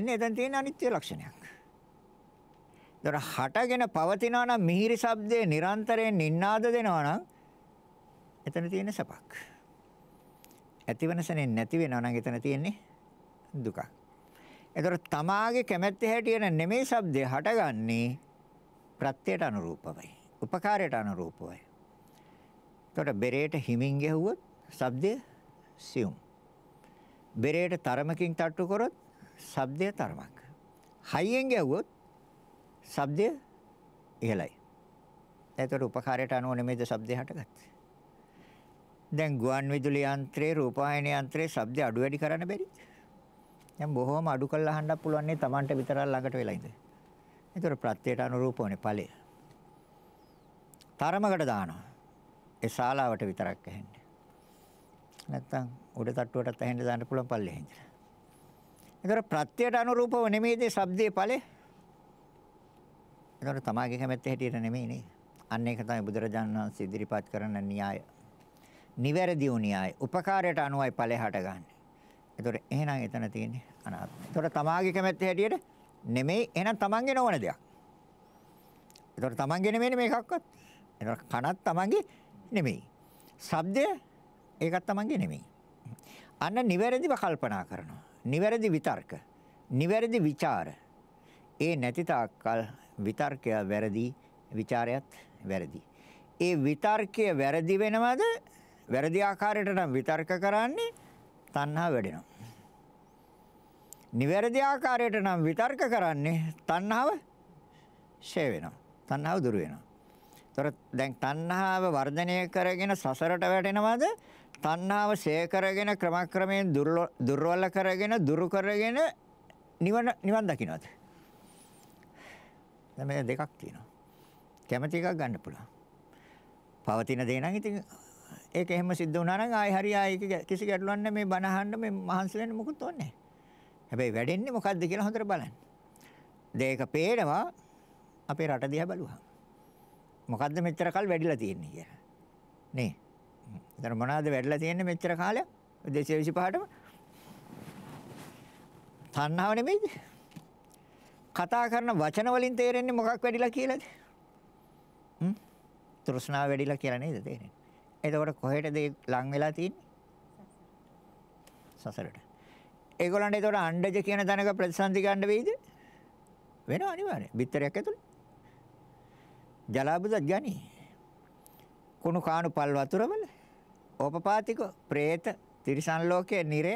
එතන තියෙන අනිත්‍ය ලක්ෂණයක්. ඒතර හටගෙන පවතිනවා නම් මිහිරි ශබ්දේ නිරන්තරයෙන් නින්නාද දෙනවා නම් එතන තියෙන සපක්. ඇතිවන ශනේ නැති වෙනවා නම් එතන තියෙන්නේ දුකක්. ඒතර තමාගේ කැමැත්ත හැටියට නෙමෙයි ශබ්දේ හටගන්නේ ප්‍රත්‍යයට අනුරූපවයි. උපකාරයට අනුරූපවයි. එතකොට බෙරේට හිමින් ගැහුවොත් ශබ්දය සියුම්. බෙරේට තරමකින් තට්ටු කරොත් ශබ්දය තරමක්. හයියෙන් ගැහුවොත් ශබ්දය ඉහළයි. එතකොට උපකාරයට අනුව නෙමෙයිද ශබ්දය හටගත්තේ. දැන් ගුවන් විදුලි යන්ත්‍රයේ රූපවාහිනී යන්ත්‍රයේ ශබ්දය අඩු වැඩි කරන්න බැරිද? දැන් බොහොම අඩු කරලා අහන්නත් පුළුවන් නේ Tamanට විතරක් ළඟට වෙලා ඉඳලා. එතකොට ප්‍රත්‍යයට අනුරූපවනේ ඵලය. තරමකට දානවා. ඒ ශාලාවට විතරක් ඇහෙන්නේ. නැත්තම් උඩ තට්ටුවටත් ඇහෙන්න දාන්න පුළුවන් පල්ලේ හින්දා. ඒතර ප්‍රත්‍යයට අනුරූපව නෙමෙයිද ශබ්දයේ ඵලය? ඒතර තමාගේ කැමැත්ත හැටියට නෙමෙයි නේද? අන්න ඒක තමයි බුදුරජාණන් වහන්සේ ඉදිරිපත් කරන න්‍යාය. නිවැරදි වූ න්‍යාය. උපකාරයට අනුවයි ඵලය හටගන්නේ. ඒතර එහෙනම් එතන තියෙන්නේ අනාත්මය. ඒතර තමාගේ කැමැත්ත හැටියට නෙමෙයි එහෙනම් තමන්ගේ නොවන දෙයක්. ඒතර තමන්ගේ නෙමෙයි මේකක්වත්. ඒතර කනත් තමන්ගේ නෙමෙයි. ශබ්දය ඒකත් තමන්ගේ නෙමෙයි. අන්න නිවැරදිව කල්පනා කරනවා. නිවැරදි විතර්ක. නිවැරදි ਵਿਚාර. ඒ නැති තාක්කල් විතර්කය වැරදි, ਵਿਚාරයත් වැරදි. ඒ විතර්කය වැරදි වෙනවද? වැරදි ආකාරයට නම් විතර්ක කරන්නේ තණ්හාව වැඩෙනවා. නිවැරදි ආකාරයට නම් විතර්ක කරන්නේ තණ්හාව ෂේ වෙනවා. තණ්හාව දුර වෙනවා. ඒතර දැන් තණ්හාව වර්ධනය කරගෙන සසරට වැටෙනවද? තණ්හාව ෂේ කරගෙන ක්‍රමක්‍රමයෙන් දුර්වල කරගෙන දුරු කරගෙන නිවන් දකින්නද? දැන් මේ දෙකක් තියෙනවා. කැමැති එකක් ගන්න පුළුවන්. පවතින දේ නම් ඉතින් ඒක එහෙම සිද්ධ වුණා නම් ආයි හරි ආයි කිසි ගැටලුවක් නැහැ. මේ බණ අහන්න මේ මහන්සි වෙන්න මොකුත් ඕනේ නැහැ. හැබැයි වැඩෙන්නේ මොකද්ද කියලා හොඳට බලන්න. දෙයක පේනවා අපේ රට දිහා බලුවා. මොකද්ද මෙච්චර කල් වැඩිලා තියෙන්නේ කියලා. නේ. එතන මොනවද වැඩිලා තියෙන්නේ මෙච්චර කාලයක්? 225ටම. තණ්හාව නෙමෙයිද? කතා කරන වචන වලින් තේරෙන්නේ මොකක් වැඩිලා කියලාද? තෘෂ්ණාව වැඩිලා කියලා නේද තේරෙන්නේ? එතකොට කොහෙටද ලං වෙලා තියෙන්නේ? සසරට. ඒගොල්ලන්ට එතකොට අණ්ඩජ කියන තැනක ප්‍රතිසන්දි ගන්න වෙයිද? වෙනවා අනිවාර්යයෙන්. බිත්තරයක් ඇතුලේ. ජලාබුදත් ගනි. කුණු කාණු පල් වතුරවල ඕපපාතික പ്രേත තිරිසන් ලෝකයේ නිරය.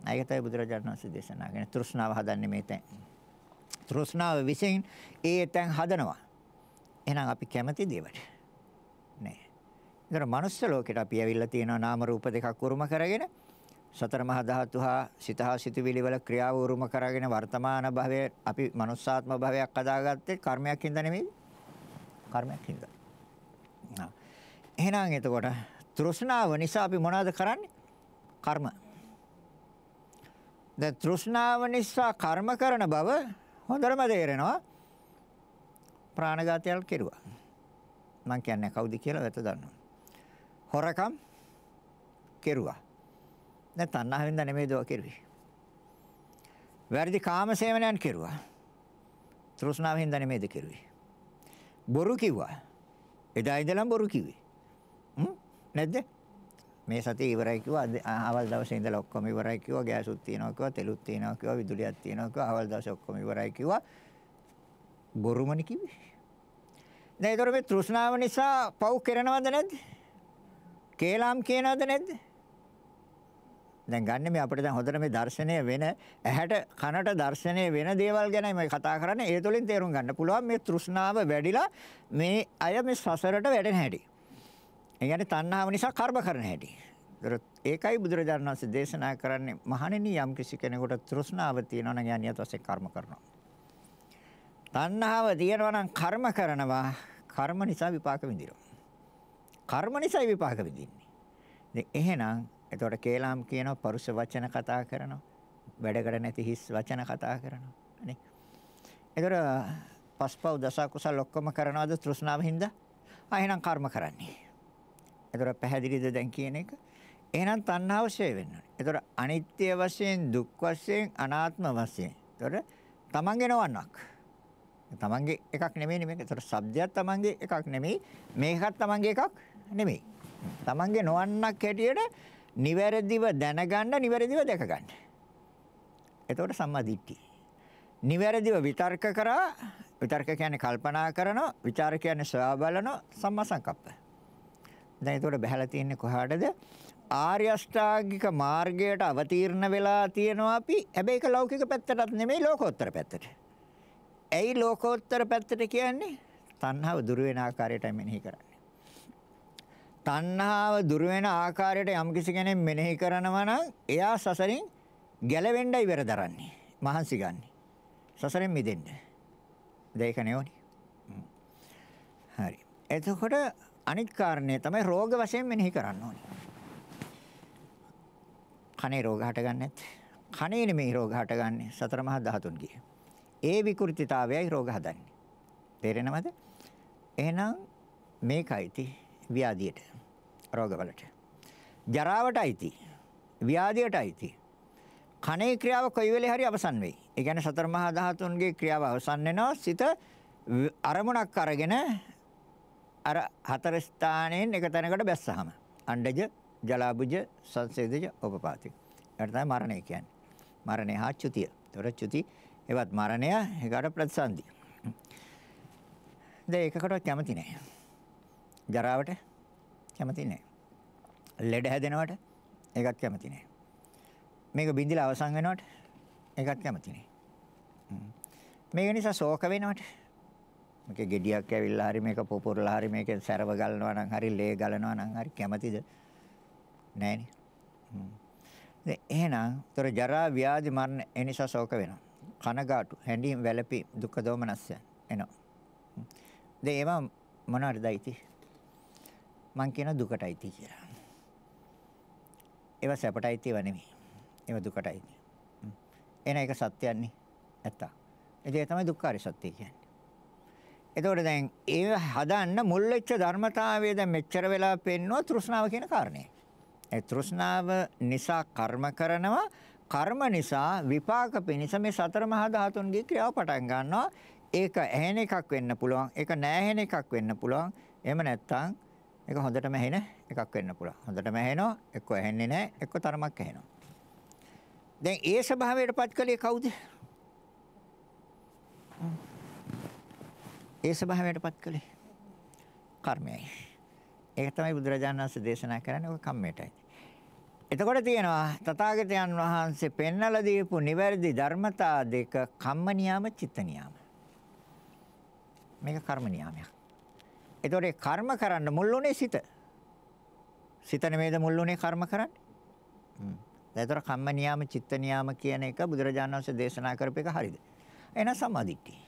ඒක තමයි බුදුරජාණන් වහන්සේ දේශනා කරන තෘෂ්ණාව හදන්නේ මේ තැන්. තෘෂ්ණාව විසින් ඒ තැන් හදනවා. එහෙනම් අපි කැමති දේවට නෑ. ඒතර මනුස්ස ලෝකෙට අපි ඇවිල්ලා තියෙනවා නාම රූප දෙකක් උරුම කරගෙන සතර මහා ධාතු හා සිතහා සිතුවිලි වල ක්‍රියාව උරුම කරගෙන වර්තමාන භවයේ අපි මනුස්සාත්ම භවයක් හදාගත්තේ කර්මයක් හින්දා නෙමෙයි. කර්මයක් හින්දා. එහෙනම් එතකොට තෘෂ්ණාව නිසා අපි මොනවද කරන්නේ? කර්ම. දැන් තෘෂ්ණාව නිසා කර්ම කරන බව හොඳටම තේරෙනවා. ප්‍රාණඝාතයල් කෙරුවා. මං කියන්නේ කවුද කියලා වෙත දන්නවා. හොරකම් කෙරුවා. දැන් තණ්හාවෙන්ද නෙමෙයිද ඔය කෙරුවේ. වැරදි කාම සේවනයන් කෙරුවා. තෘෂ්ණාවෙන්ද නෙමෙයිද කෙරුවේ. බොරු කිව්වා. එදා ඉඳලම බොරු කිව්වේ. නැද්ද? මේ සතිය ඉවරයි කිව්වා. අවල් දවසේ ඉඳලා ඔක්කොම ඉවරයි කිව්වා. ගෑසුත් තියනවා කිව්වා. තෙලුත් තියනවා කිව්වා. විදුලියක් තියනවා කිව්වා. අවල් දවසේ ඔක්කොම ඉවරයි කිව්වා. බොරුමනේ කිව්වේ. දැන් ඒතර මේ තෘෂ්ණාව නිසා පව් කරනවද නැද්ද? කේලම් කියනවද නැද්ද? දැන් ගන්න මේ අපිට දැන් හොඳට මේ දර්ශනය වෙන ඇහැට කනට දර්ශනය වෙන දේවල් ගැනයි මම කතා කරන්නේ. ඒ තුළින් තේරුම් ගන්න පුළුවන් මේ තෘෂ්ණාව වැඩිලා මේ අය මේ සසරට වැටෙන හැටි. ඒ කියන්නේ තණ්හාව නිසා කර්ම කරන හැටි. ඒකයි බුදුරජාණන් වහන්සේ දේශනා කරන්නේ මහණෙනි යම් කිසි කෙනෙකුට තෘෂ්ණාව තියෙනවා නම් යනියත් වශයෙන් කර්ම කරනවා. තණ්හාව තියෙනවා නම් කර්ම කරනවා. කර්ම නිසා විපාක විඳිනවා. කර්ම නිසා විපාක විඳින්නේ. දැන් එහෙනම් එතකොට කේලම් කියනවා පරුෂ වචන කතා කරනවා. වැඩකට නැති හිස් වචන කතා කරනවා. නේ. එතකොට පස්පව් දස කුසල ඔක්කොම කරනවද තෘෂ්ණාව හින්දා? එහෙනම් කර්ම කරන්නේ. එතකොට පැහැදිලිද දැන් කියන එක? එහෙනම් තණ්හාව ෂේ වෙන්න ඕනේ. එතකොට අනිත්‍ය වශයෙන්, දුක් වශයෙන්, අනාත්ම වශයෙන්. එතකොට තමන්ගේ නොවන්නක්. තමන්ගේ එකක් නෙමෙයි මේක. එතකොට શબ્දයක් තමන්ගේ එකක් නෙමෙයි. මේකත් තමන්ගේ එකක් නෙමෙයි. තමන්ගේ නොවන්නක් හැටියට නිවැරදිව දැනගන්න, නිවැරදිව දැක ගන්න. එතකොට සම්මා දිට්ඨිය. නිවැරදිව විතර්ක කරා, විතර්ක කියන්නේ කල්පනා කරනවා, විචාර කියන්නේ සොයා බලනවා, සම්මා සංකප්ප. දැන් එතකොට බහැලා තියෙන්නේ කොහාටද? ආර්ය අෂ්ටාංගික මාර්ගයට අවතීර්ණ වෙලා තියෙනවා අපි. හැබැයි ඒක ලෞකික පැත්තටත් නෙමෙයි ලෝකෝත්තර පැත්තට. ඇයි ලෝකෝත්තර පැත්තට කියන්නේ? තණ්හාව දුරු වෙන ආකාරයටයි මෙනෙහි කරන්නේ. තණ්හාව දුරු වෙන ආකාරයට යම්කිසි කෙනෙක් මෙනෙහි කරනවා නම් එයා සසරින් ගැලවෙන්නයි ඉවර දරන්නේ. මහන්සි ගන්න. සසරෙන් මිදෙන්න. දෙයක නෙවෙයි. හරි. එතකොට අනිත් කාරණේ තමයි රෝග වශයෙන් මෙනෙහි කරන්න ඕනේ. කනේ රෝග හටගන්නේ නැත්. කනේ නෙමෙයි රෝග හටගන්නේ සතර මහා ධාතුන්ගේ. ඒ විකෘතිතාවයයි රෝග හදන්නේ. තේරෙනවද? එහෙනම් මේකයිති ව්‍යාධියට රෝගවලට. ජරාවටයිති ව්‍යාධියටයිති. කනේ ක්‍රියාව කොයි වෙලේ හරි අවසන් වෙයි. ඒ කියන්නේ සතර මහා ධාතුන්ගේ ක්‍රියාව අවසන් වෙනවා. සිත අරමුණක් අරගෙන අර හතර ස්ථානයෙන් එක තැනකට බැස්සහම අණ්ඩජ, ජලාබුජ, සංසේදජ, උපපාතික. ඒකට තමයි මරණය කියන්නේ. මරණය හා චුතිය. ඒතර චුති එවත් මරණය ඒකට ප්‍රතිසන්දි. දැන් ඒකකට කැමති නැහැ. ජරාවට කැමති නැහැ. ලෙඩ හැදෙනවට ඒකත් කැමති නැහැ. මේක බින්දිලා අවසන් වෙනවට ඒකත් කැමති නැහැ. මේක නිසා ශෝක වෙනවට මේක ගෙඩියක් ඇවිල්ලා හරි මේක පොපුරලා හරි මේක සැරව ගලනවා නම් හරි ලේ ගලනවා නම් හරි කැමතිද? නැහැනේ. දැන් එහෙනම් තොර ජරා ව්‍යාධි මරණ ඒ නිසා ශෝක වෙනවා. කනගාටු, හැඬීම්, වැළපීම්, දුක් දෝමනස්ය එනවා. දැන් ඒවා මොනවටදයිති? මං කියන දුකටයිති කියලා. ඒවා සැපටයිති ඒවා නෙමෙයි. ඒවා දුකටයිති. එන එක සත්‍යයන්නේ ඇත්ත. ඒ තමයි දුක්ඛාරය සත්‍ය කියන්නේ. එතකොට දැන් ඒ හදන්න මුල් වෙච්ච ධර්මතාවය දැන් මෙච්චර වෙලා පෙන්වුවා තෘෂ්ණාව කියන කාරණේ. ඒ තෘෂ්ණාව නිසා කර්ම කරනවා. කර්ම නිසා විපාක පිණිස මේ සතර මහා ධාතුන්ගේ ක්‍රියාව පටන් ගන්නවා. ඒක ඇහෙන එකක් වෙන්න පුළුවන්. ඒක නැහැ එකක් වෙන්න පුළුවන්. එහෙම නැත්නම් ඒක හොඳටම ඇහෙන එකක් වෙන්න පුළුවන්. හොඳටම ඇහෙනවා, එක්ක ඇහෙන්නේ නැහැ, එක්ක තරමක් ඇහෙනවා. දැන් ඒ ස්වභාවයටපත් කළේ කවුද? ඒ ස්වභාවයටපත් කළේ කර්මයයි. ඒක තමයි බුදුරජාණන් වහන්සේ දේශනා කරන්නේ ඔය කම්මයටයි. එතකොට තියෙනවා තථාගතයන් වහන්සේ පෙන්වලා දීපු නිවැරදි ධර්මතා දෙක කම්ම නියාම චිත්ත නියාම. මේක කර්ම නියාමයක්. එතකොට ඒ කර්ම කරන්න මුල් උනේ සිත. සිත නෙමෙයිද මුල් උනේ කර්ම කරන්න? ඒතර කම්ම නියාම චිත්ත නියාම කියන එක බුදුරජාණන් වහන්සේ දේශනා කරපු එක හරියද? එහෙනම් සම්මාදිට්ඨිය.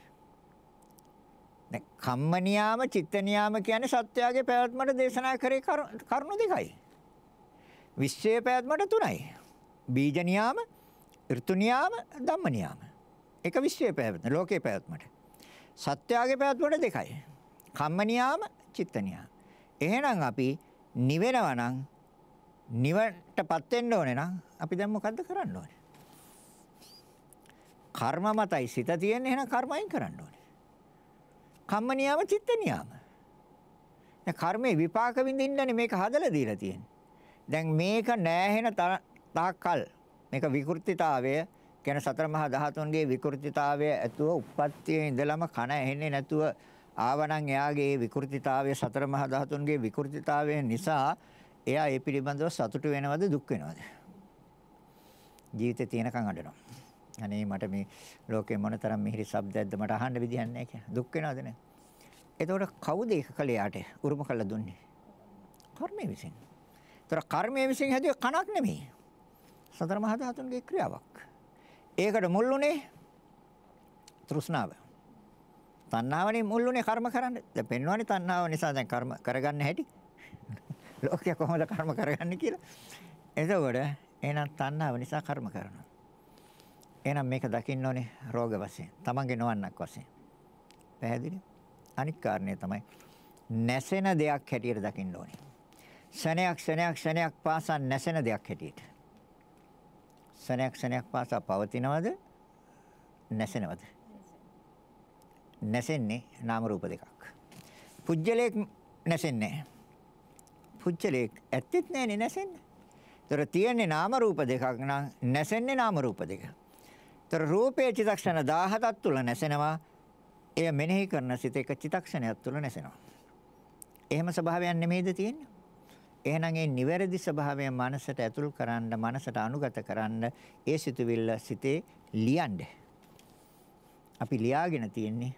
දැන් කම්ම නියාම චිත්ත නියාම කියන්නේ සත්‍යයේ පැවැත්මට දේශනා කරේ කරුණු දෙකයි. විශ්වයේ පැවැත්මට තුනයි. බීජ නියාම, ඍතු නියාම, ධම්ම නියාම. ඒක විශ්වයේ පැවැත්ම, ලෝකයේ පැවැත්මට. සත්‍යයේ පැවැත්මට දෙකයි. කම්ම නියාම, චිත්ත නියාම. එහෙනම් අපි නිවෙනවා නම් නිවටපත් වෙන්න ඕනේ නම් අපි දැන් මොකද්ද කරන්න ඕනේ? කර්ම මතයි සිත තියෙන්නේ, එහෙනම් කර්මයෙන් කරන්න ඕනේ. කම්ම නියාම, චිත්ත නියාම. දැන් කර්මේ විපාක විඳින්නනේ මේක හදලා දීලා තියෙන්නේ. දැන් මේක නෑහෙන තාක්කල් මේක විකෘතිතාවය කියන සතර මහා ධාතුන්ගේ විකෘතිතාවය ඇතුව උප්පත්තියේ ඉඳලම කන ඇහෙන්නේ නැතුව ආවනම් එයාගේ විකෘතිතාවය සතර මහා ධාතුන්ගේ විකෘතිතාවය නිසා එයා ඒ පිළිබඳව සතුටු වෙනවද දුක් වෙනවද? ජීවිතේ තියෙනකන් අඬනවා. අනේ මට මේ ලෝකේ මොනතරම් මිහිරි ශබ්දයක්ද මට අහන්න විදියක් නැහැ කියලා. දුක් වෙනවද නැහැ? එතකොට කවුද ඒක කළේ යාට? උරුම කළා දුන්නේ. කර්මය විසින්. ඒතර කර්මය විසින් හැදුවේ කණක් නෙමෙයි. සතර මහා ධාතුන්ගේ ක්‍රියාවක්. ඒකට මුල් උනේ තෘෂ්ණාව. තණ්හාවනේ මුල් උනේ කර්ම කරන්න. දැන් පෙන්වන්නේ තණ්හාව නිසා දැන් කර්ම කරගන්න හැටි. ලෝකයා කොහොමද කර්ම කරගන්නේ කියලා. එතකොට එහෙනම් තණ්හාව නිසා කර්ම කරනවා. එහෙනම් මේක දකින්න ඕනේ රෝග වශයෙන්. තමන්ගේ නොවන්නක් වශයෙන්. පැහැදිලි? අනිත් කාරණේ තමයි නැසෙන දෙයක් හැටියට දකින්න ඕනේ. ශනයක් පාසා නැසෙන දෙයක් හැටියට. ශනයක් පාසා පවතිනවද? නැසෙනවද? නැසෙන්නේ නාම රූප දෙකක්. පුජ්‍යලයක් නැසෙන්නේ නැහැ. පුජ්‍යලයක් ඇත්තෙත් නැහැනේ නැසෙන්නේ. ඒතර තියෙන්නේ නාම රූප දෙකක් නම් නැසෙන්නේ නාම රූප දෙක. ඒතර රූපේ චිත්තක්ෂණ 17ක් තුල නැසෙනවා. එය මෙනෙහි කරන සිත එක චිත්තක්ෂණයක් තුල නැසෙනවා. එහෙම ස්වභාවයක් නෙමෙයිද තියෙන්නේ? එහෙනම් ඒ නිවැරදි ස්වභාවය මනසට ඇතුල් කරන්න, මනසට අනුගත කරන්න, ඒ සිතුවිල්ල සිතේ ලියන්න. අපි ලියාගෙන තියෙන්නේ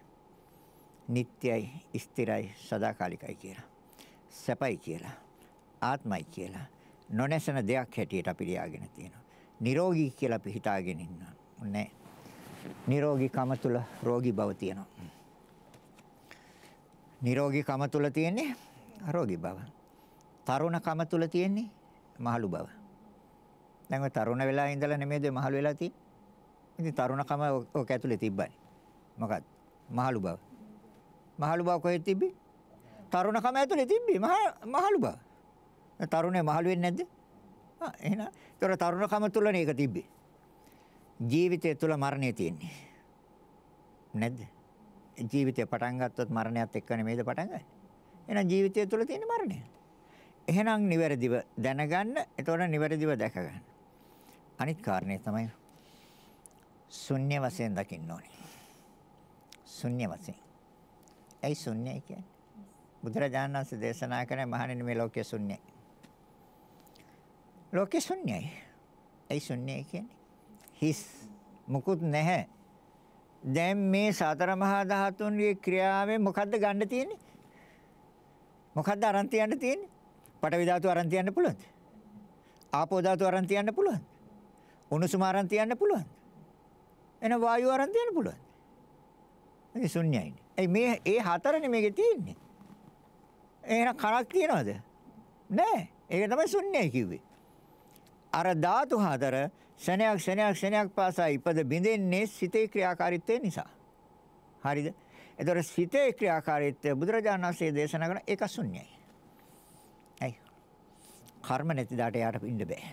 නිට්ටයයි, ස්ථිරයි, සදාකාලිකයි කියලා. සැපයි කියලා, ආත්මයි කියලා. නොනැසෙන දෙයක් හැටියට අපි ලියාගෙන තියෙනවා. නිරෝගී කියලා අපි හිතාගෙන ඉන්නවා. නෑ. නිරෝගීකම තුල රෝගී බව තියෙනවා. නිරෝගීකම තුල තියෙන්නේ රෝගී බව. තරුණකම තුල තියෙන්නේ මහලු බව. දැන් ඔය තරුණ වෙලා ඉඳලා නෙමෙයිද මහලු වෙලා තියෙන්නේ? ඉතින් තරුණකම ඔක ඇතුලේ තිබ්බනේ. මොකක්ද? මහලු බව. මහලු බව කොහෙද තිබ්බේ? තරුණකම ඇතුලේ තිබ්බේ මහලු බව. තරුණේ මහලු වෙන්නේ නැද්ද? එහෙනම් ඒතර තරුණකම තුලනේ ඒක තිබ්බේ. ජීවිතය තුල මරණය තියෙන්නේ. නැද්ද? ජීවිතය පටන් ගත්තොත් මරණයත් එක්ක නෙමෙයිද පටන් ගන්නේ? එහෙනම් ජීවිතය තුල තියෙන මරණය. එහෙනම් නිවැරදිව දැනගන්න, එතකොට නිවැරදිව දැක ගන්න. අනිත් කාරණේ තමයි ශුන්‍ය වශයෙන් දකින්න ඕනේ. ශුන්‍ය වශයෙන්. ඒ ශුන්‍යයි කියන්නේ බුදුරජාණන් වහන්සේ දේශනා කරන මහණෙනි මේ ලෝකයේ ශුන්‍යයි. ලෝකයේ ශුන්‍යයි. ඒ ශුන්‍යයි කියන්නේ හිස් මුකුත් නැහැ. දැන් මේ සතර මහා ධාතුන්ගේ ක්‍රියාවෙන් මොකද්ද ගන්න තියෙන්නේ? මොකද්ද අරන් තියන්න තියෙන්නේ? පඨවි ධාතුව අරන් තියන්න පුළුවන්ද? ආපෝ ධාතුව අරන් තියන්න පුළුවන්ද? උණුසුම අරන් තියන්න පුළුවන්ද? එන වායුව අරන් තියන්න පුළුවන්ද? ඒ ශුන්‍යයි. මේ ඒ හතරනේ මේකේ තියෙන්නේ. එහෙනම් කණක් තියනවද? නෑ. ඒක තමයි ශුන්‍යයි කිව්වේ. අර ධාතු හතර ශනයක් පාසා ඉපද බිඳෙන්නේ සිතේ ක්‍රියාකාරීත්වය නිසා. හරිද? ඒතර සිතේ ක්‍රියාකාරීත්වය බුදුරජාණන් වහන්සේ දේශනා කරන එක ශුන්‍යයි. කර්ම නැති දාට යාට ඉන්න බෑ.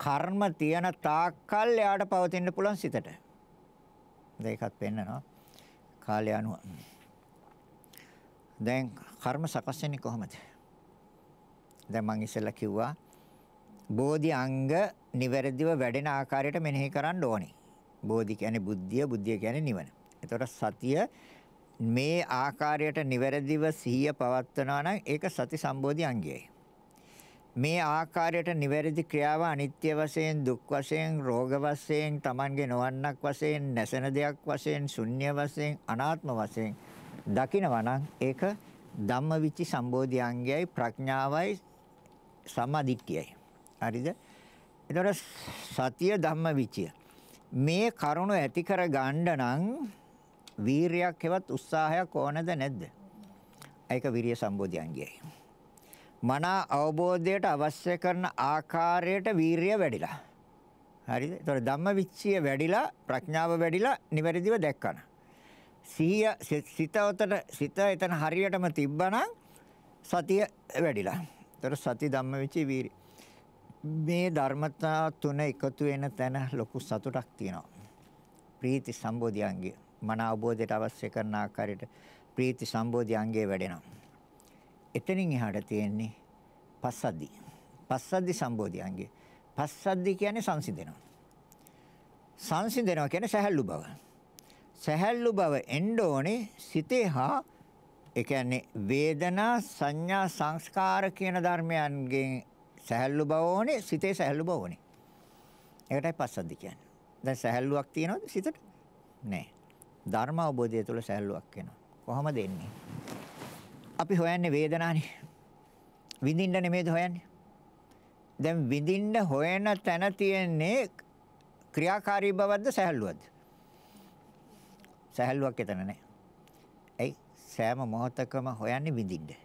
කර්ම තියන තාක්කල් එයාට පවතින්න පුළුවන් සිතට. දෙකක් පෙන්නනවා. කාලය අනුව. දැන් කර්ම සකස් වෙන්නේ කොහොමද? දැන් මම ඉස්සෙල්ලා කිව්වා බෝධි අංග නිවැරදිව වැඩෙන ආකාරයට මෙනෙහි කරන්න ඕනේ. බෝධි කියන්නේ බුද්ධිය, බුද්ධිය කියන්නේ නිවන. එතකොට සතිය මේ ආකාරයට නිවැරදිව සිහිය පවත්වනවා නම් ඒක සති සම්බෝධි අංගයයි. මේ ආකාරයට නිවැරදි ක්‍රියාව අනිත්‍ය වශයෙන්, දුක් වශයෙන්, රෝග වශයෙන්, Tamange නොවන්නක් වශයෙන්, නැසෙන දෙයක් වශයෙන්, ශුන්‍ය වශයෙන්, අනාත්ම වශයෙන් දකිනවා නම් ඒක ධම්මවිචි සම්බෝධි අංගයයි, ප්‍රඥාවයි, සම්මාදිට්ඨියයි. හරිද? ඒතර සතිය ධම්මවිචය. මේ කරුණ ඇති කර ගන්න නම් වීරියක් හෙවත් උත්සාහයක් ඕනද නැද්ද? ඒක විරිය සම්බෝධි අංගයයි. මනා අවබෝධයට අවශ්‍ය කරන ආකාරයට වීරිය වැඩිලා. හරිද? ඒතර ධම්මවිචය වැඩිලා, ප්‍රඥාව වැඩිලා, නිවැරදිව දැක්කන. සිත එතන හරියටම තිබ්බනම් සතිය වැඩිලා. ඒතර සති ධම්මවිචය වීරිය. මේ ධර්මතා තුන එකතු වෙන තැන ලොකු සතුටක් තියෙනවා. ප්‍රීති සම්බෝධි අංගය. මනා අවබෝධයට අවශ්‍ය කරන ආකාරයට ප්‍රීති සම්බෝධි අංගය වැඩෙනවා. එතනින් එහාට තියෙන්නේ පස්සද්ධි. පස්සද්ධි සම්බෝධි අංගය. පස්සද්ධි කියන්නේ සංසිඳෙනවා. සංසිඳෙනවා කියන්නේ සැහැල්ලු බව. සැහැල්ලු බව එන්න ඕනේ සිතේ හා ඒ කියන්නේ වේදනා, සංඥා, සංස්කාර කියන ධර්මයන්ගෙන් සැහැල්ලු බව ඕනේ, සිතේ සැහැල්ලු බව ඕනේ. ඒකටයි පස්සද්ධි කියන්නේ. දැන් සැහැල්ලුවක් තියෙනවද සිතට? නැහැ. ධර්ම අවබෝධය තුළ සැහැල්ලුවක් එනවා. කොහොමද එන්නේ? අපි හොයන්නේ වේදනානේ. විඳින්න නෙමෙයිද හොයන්නේ? දැන් විඳින්න හොයන තැන තියෙන්නේ ක්‍රියාකාරී බවක්ද සැහැල්ලුවක්ද? සැහැල්ලුවක් එතන නැහැ. ඇයි? සෑම මොහොතකම හොයන්නේ විඳින්න.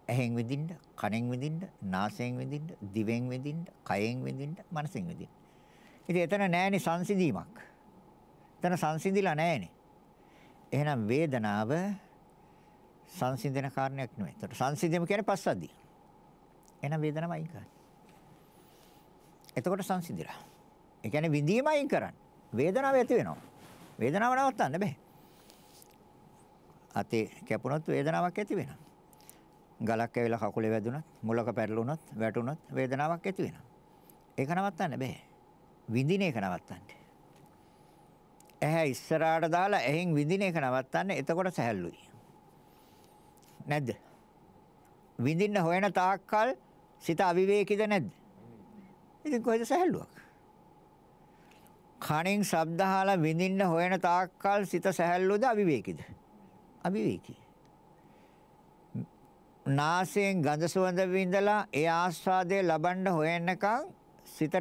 ඇහෙන් විඳින්න, කනෙන් විඳින්න, නාසයෙන් විඳින්න, දිවෙන් විඳින්න, කයෙන් විඳින්න, මනසෙන් විඳින්න. ඉතින් එතන නැහැනේ සංසිඳීමක්. එතන සංසිඳිලා නැහැනේ. එහෙනම් වේදනාව සංසිඳන කාරණයක් නෙමෙයි. ඒකට සංසිඳීම කියන්නේ පස්සද්ධිය. එහෙනම් වේදනාව අයින් කරන්න. එතකොට සංසිඳිලා. ඒ කියන්නේ විඳීම අයින් කරන්න. වේදනාව ඇති වෙනවා. වේදනාව නවත්තන්න බෑ. අතේ කැපුණොත් වේදනාවක් ඇති වෙනවා. ගලක් ඇවිල්ලා කකුලේ වැදුනත්, මුලක පැටලුණොත්, වැටුණොත් වේදනාවක් ඇති වෙනවා. ඒක නවත්තන්න බෑ. විඳින එක නවත්තන්න. ඇහැ ඉස්සරහට දාලා ඇහෙන් විඳින එක නවත්තන්න. එතකොට සැහැල්ලුයි. නැද්ද? විඳින්න හොයන තාක්කල් සිත අවිවේකීද නැද්ද? ඉතින් කොහෙද සැහැල්ලුවක්? කණෙන් ශබ්ද අහලා විඳින්න හොයන තාක්කල් සිත සැහැල්ලුද අවිවේකීද? අවිවේකී. නාසයෙන් ගඳ සුවඳ විඳලා ඒ ආස්වාදය ලබන්න හොයනකම් සිතට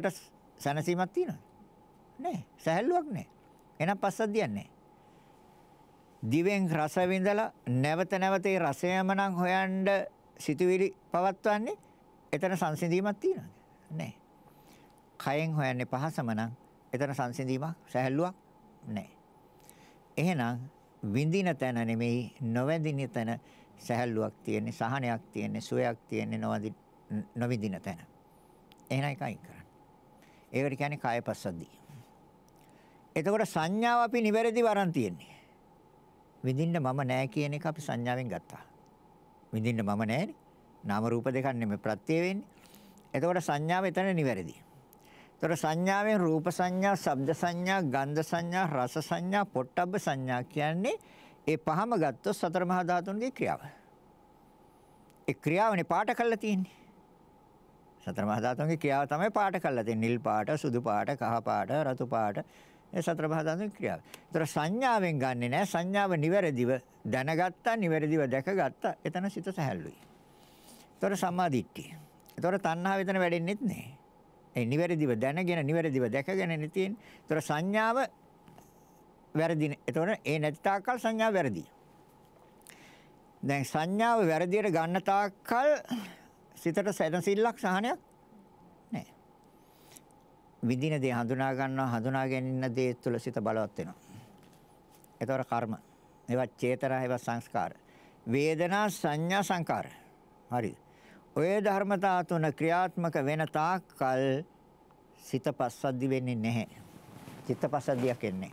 සැනසීමක් තියෙනවද? නැහැ. සැහැල්ලුවක් නැහැ. එහෙනම් පස්සද්ධියක් නැහැ. දිවෙන් රස විඳලා නැවත නැවත ඒ රසයම නම් හොයන්න සිතුවිලි පවත්වන්නේ එතන සංසිඳීමක් තියෙනවද? නැහැ. කයෙන් හොයන්නේ පහසම නම් එතන සංසිඳීමක් සැහැල්ලුවක් නැහැ. එහෙනම් විඳින තැන නෙමෙයි නොවැඳින තැන සැහැල්ලුවක් තියෙන්නේ, සහනයක් තියෙන්නේ, සුවයක් තියෙන්නේ නොවිඳින තැන. එහෙනම් එකයි කරන්නේ. ඒකට කියන්නේ කාය පස්සද්ධිය. එතකොට සංඥාව අපි නිවැරදිව අරන් තියෙන්නේ. විඳින්න මම නෑ කියන එක අපි සංඥාවෙන් ගත්තා. විඳින්න මම නෑනේ. නාම රූප දෙකක් නෙමෙයි ප්‍රත්‍ය වෙන්නේ. එතකොට සංඥාව එතන නිවැරදි. එතකොට සංඥාවෙන් රූප සංඥා, ශබ්ද සංඥා, ගන්ධ සංඥා, රස සංඥා, පොට්ටබ්බ සංඥා කියන්නේ ඒ පහම ගත්තොත් සතර මහා ධාතුන්ගේ ක්‍රියාව. ඒ ක්‍රියාවනේ පාට කරලා තියෙන්නේ. සතර මහා ධාතුන්ගේ ක්‍රියාව තමයි පාට කරලා තියෙන්නේ. නිල් පාට, සුදු පාට, කහ පාට, රතු පාට. ඒ සතර මහා ධාතුන්ගේ ක්‍රියාව. ඒතර සංඥාවෙන් ගන්නෙ නෑ. සංඥාව නිවැරදිව දැනගත්තා, නිවැරදිව දැකගත්තා. එතන සිත සැහැල්ලුයි. ඒතර සම්මාදිට්ඨිය. ඒතර තණ්හාව එතන වැඩෙන්නෙත් නෑ. ඒ නිවැරදිව දැනගෙන, නිවැරදිව දැකගෙන තියෙන්නේ. ඒතර සංඥාව වැරදිනේ. එතකොට ඒ නැති තාක්කල් සංඥාව වැරදි. දැන් සංඥාව වැරදියට ගන්න තාක්කල් සිතට සැනසෙල්ලක් සහනයක් නැහැ. විඳින දේ හඳුනා ගන්නවා, හඳුනා ගැනීම දේ තුළ සිත බලවත් වෙනවා. ඒතකොට කර්ම. ඒවා චේතනා, ඒවා සංස්කාර. වේදනා, සංඥා, සංකාර. හරිද? ඔය ධර්මතා තුන ක්‍රියාත්මක වෙන තාක්කල් සිත පස්සද්ධි වෙන්නේ නැහැ. චිත්ත පස්සද්ධියක් එන්නේ.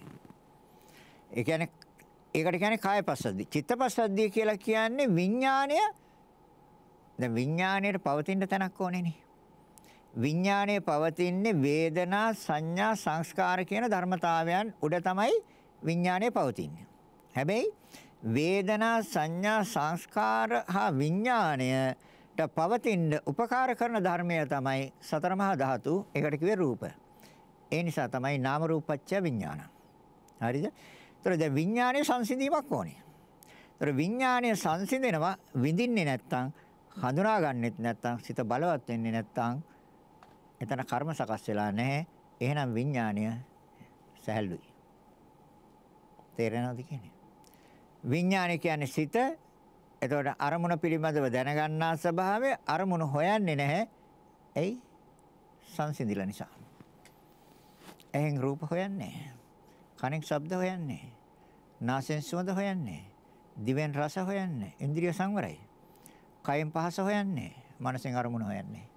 ඒ කියන්නේ ඒකට කියන්නේ කාය පස්සද්ධි. චිත්ත පස්සද්ධිය කියලා කියන්නේ විඥාණය. දැන් විඥාණයට පවතින තැනක් ඕනේනේ. විඥාණය පවතින්නේ වේදනා, සංඥා, සංස්කාර කියන ධර්මතාවයන් උඩ තමයි විඥාණය පවතින්නේ. හැබැයි වේදනා, සංඥා, සංස්කාර හා විඥාණයට පවතින උපකාර කරන ධර්මය තමයි සතර මහා ධාතු. ඒකට කිව්වේ රූප. ඒ නිසා තමයි නාම රූපච්ඡ විඥාන. හරිද? ඒතර දැන් විඥානයේ සංසිඳීමක් ඕනේ. ඒතර විඥානයේ සංසිඳෙනවා විඳින්නේ නැත්තම් හඳුනාගන්නෙත් නැත්තම් සිත බලවත් වෙන්නේ නැත්තම් එතන කර්ම සකස් වෙලා නැහැ. එහෙනම් විඥානය සැහැල්ලුයි. තේරෙනවද කියන්නේ? විඥානය කියන්නේ සිත. එතකොට අරමුණ පිළිබඳව දැනගන්නා ස්වභාවය අරමුණ හොයන්නේ නැහැ. එයි සංසිඳිලා නිසා. එහෙන් රූප හොයන්නේ. කනෙන් ශබ්ද හොයන්නේ. නාසයෙන් සුවඳ හොයන්නේ. දිවෙන් රස හොයන්නේ. ඉන්ද්‍රිය සංවරයි. කයෙන් පහස හොයන්නේ. මනසෙන් අරමුණ හොයන්නේ.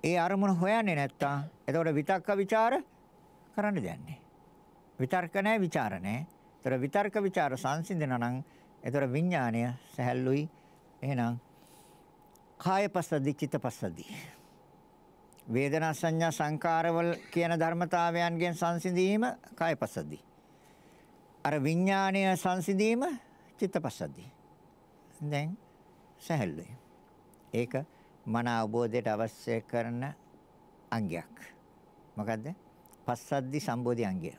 ඒ අරමුණ හොයන්නේ නැත්තම් එතකොට විතක්ක ਵਿਚාර කරන්න දෙන්නේ. විතර්ක නැහැ, ਵਿਚාර නැහැ. ඒතර විතර්ක ਵਿਚාර සංසිඳනවා නම් ඒතර විඥාණය සැහැල්ලුයි. එහෙනම් කායපස්සද්ධි, චිත්තපස්සද්ධි. වේදනා, සංඥා, සංකාරවල කියන ධර්මතාවයන්ගෙන් සංසිඳීම කායපස්සද්ධි. අර විඥාණය සංසිඳීම චිත්තපස්සද්ධි. දැන් සැහැල්ලුයි. ඒක මන අවබෝධයට අවශ්‍ය කරන අංගයක්. මොකද්ද? පස්සද්ධි සම්බෝධි අංගය.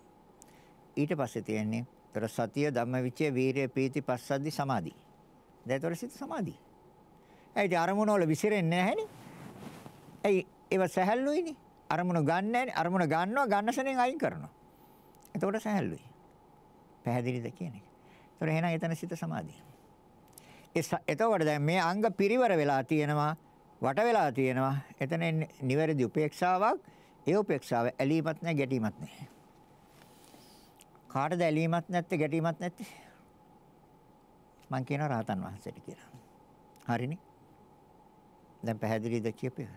ඊට පස්සේ තියෙන්නේ තර සතිය, ධම්මවිචය, වීරිය, පීති, පස්සද්ධි, සමාධි. දැන් තොර සිත සමාධි. ඒ අරමුණ වල විසිරෙන්නේ නැහැනේ. ඒව සැහැල්ලුයිනේ. අරමුණ ගන්න නැහැනේ. අරමුණ ගන්නවා, ගන්න සෙනෙන් අයින් කරනවා. එතකොට සැහැල්ලුයි. පැහැදිලිද කියන එක. ඒතොර එහෙනම් එතන සිත සමාධිය. එතකොට දැන් මේ අංග පිරිවර වෙලා තියෙනවා, වට වෙලා තියෙනවා. එතන නිවැරදි උපේක්ෂාවක්. ඒ උපේක්ෂාව ඇලීමත් නැහැ, ගැටීමත් නැහැ. කාටද ඇලීමත් නැත්තේ, ගැටීමත් නැත්තේ? මං කියනවා රහතන් වහන්සේට කියලා. හරිනේ? දැන් පැහැදිලිද කියපේ?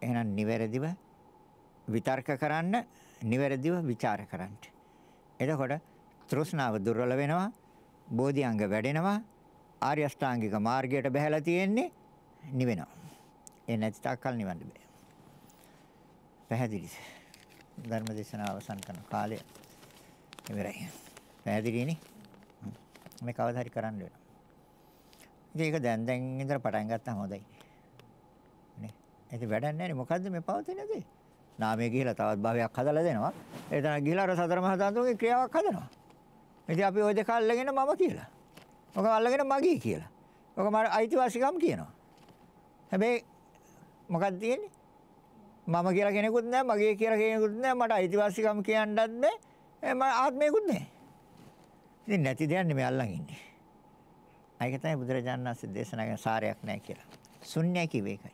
එහෙනම් නිවැරදිව විතර්ක කරන්න, නිවැරදිව ਵਿਚාර කරන්න. එතකොට තෘෂ්ණාව දුර්වල වෙනවා, බෝධිඅංග වැඩෙනවා, ආර්ය අෂ්ටාංගික මාර්ගයට බැහැලා තියෙන්නේ නිවෙනවා. ඒ නැති තාක්කල් නිවන්න බෑ. පැහැදිලිද? ධර්ම දේශනාව අවසන් කරන කාලය ඉවරයි. පැහැදිලිනේ? මේ කවදා හරි කරන්න වෙනවා. ඉතින් ඒක දැන් ඉඳලා පටන් ගත්තාම හොඳයි. නේ? ඒක වැඩක් නැහැ නේ. මොකද්ද මේ පවතින දේ? නාමයේ ගිහිලා තවත් භවයක් හදලා දෙනවා. එතන ගිහිලා අර සතර මහා ධාතුන්ගේ ක්‍රියාවක් හදනවා. ඉතින් අපි ওই දෙක අල්ලගෙන මම කියලා. ඔක අල්ලගෙන මගේ කියලා. ඔක මට අයිතිවාසිකම් කියනවා. හැබැයි මොකක්ද තියෙන්නේ? මම කියලා කෙනෙකුත් නැහැ, මගේ කියලා කෙනෙකුත් නැහැ, මට අයිතිවාසිකම් කියන්නත් බෑ. මම ආත්මයකුත් නැහැ. ඉතින් නැති දෙයක් නෙමෙයි අල්ලන් ඉන්නේ. ඒක තමයි බුදුරජාණන් වහන්සේ දේශනා කරන සාරයක් නැහැ කියලා. ශුන්‍යයි කිව්වේ ඒකයි.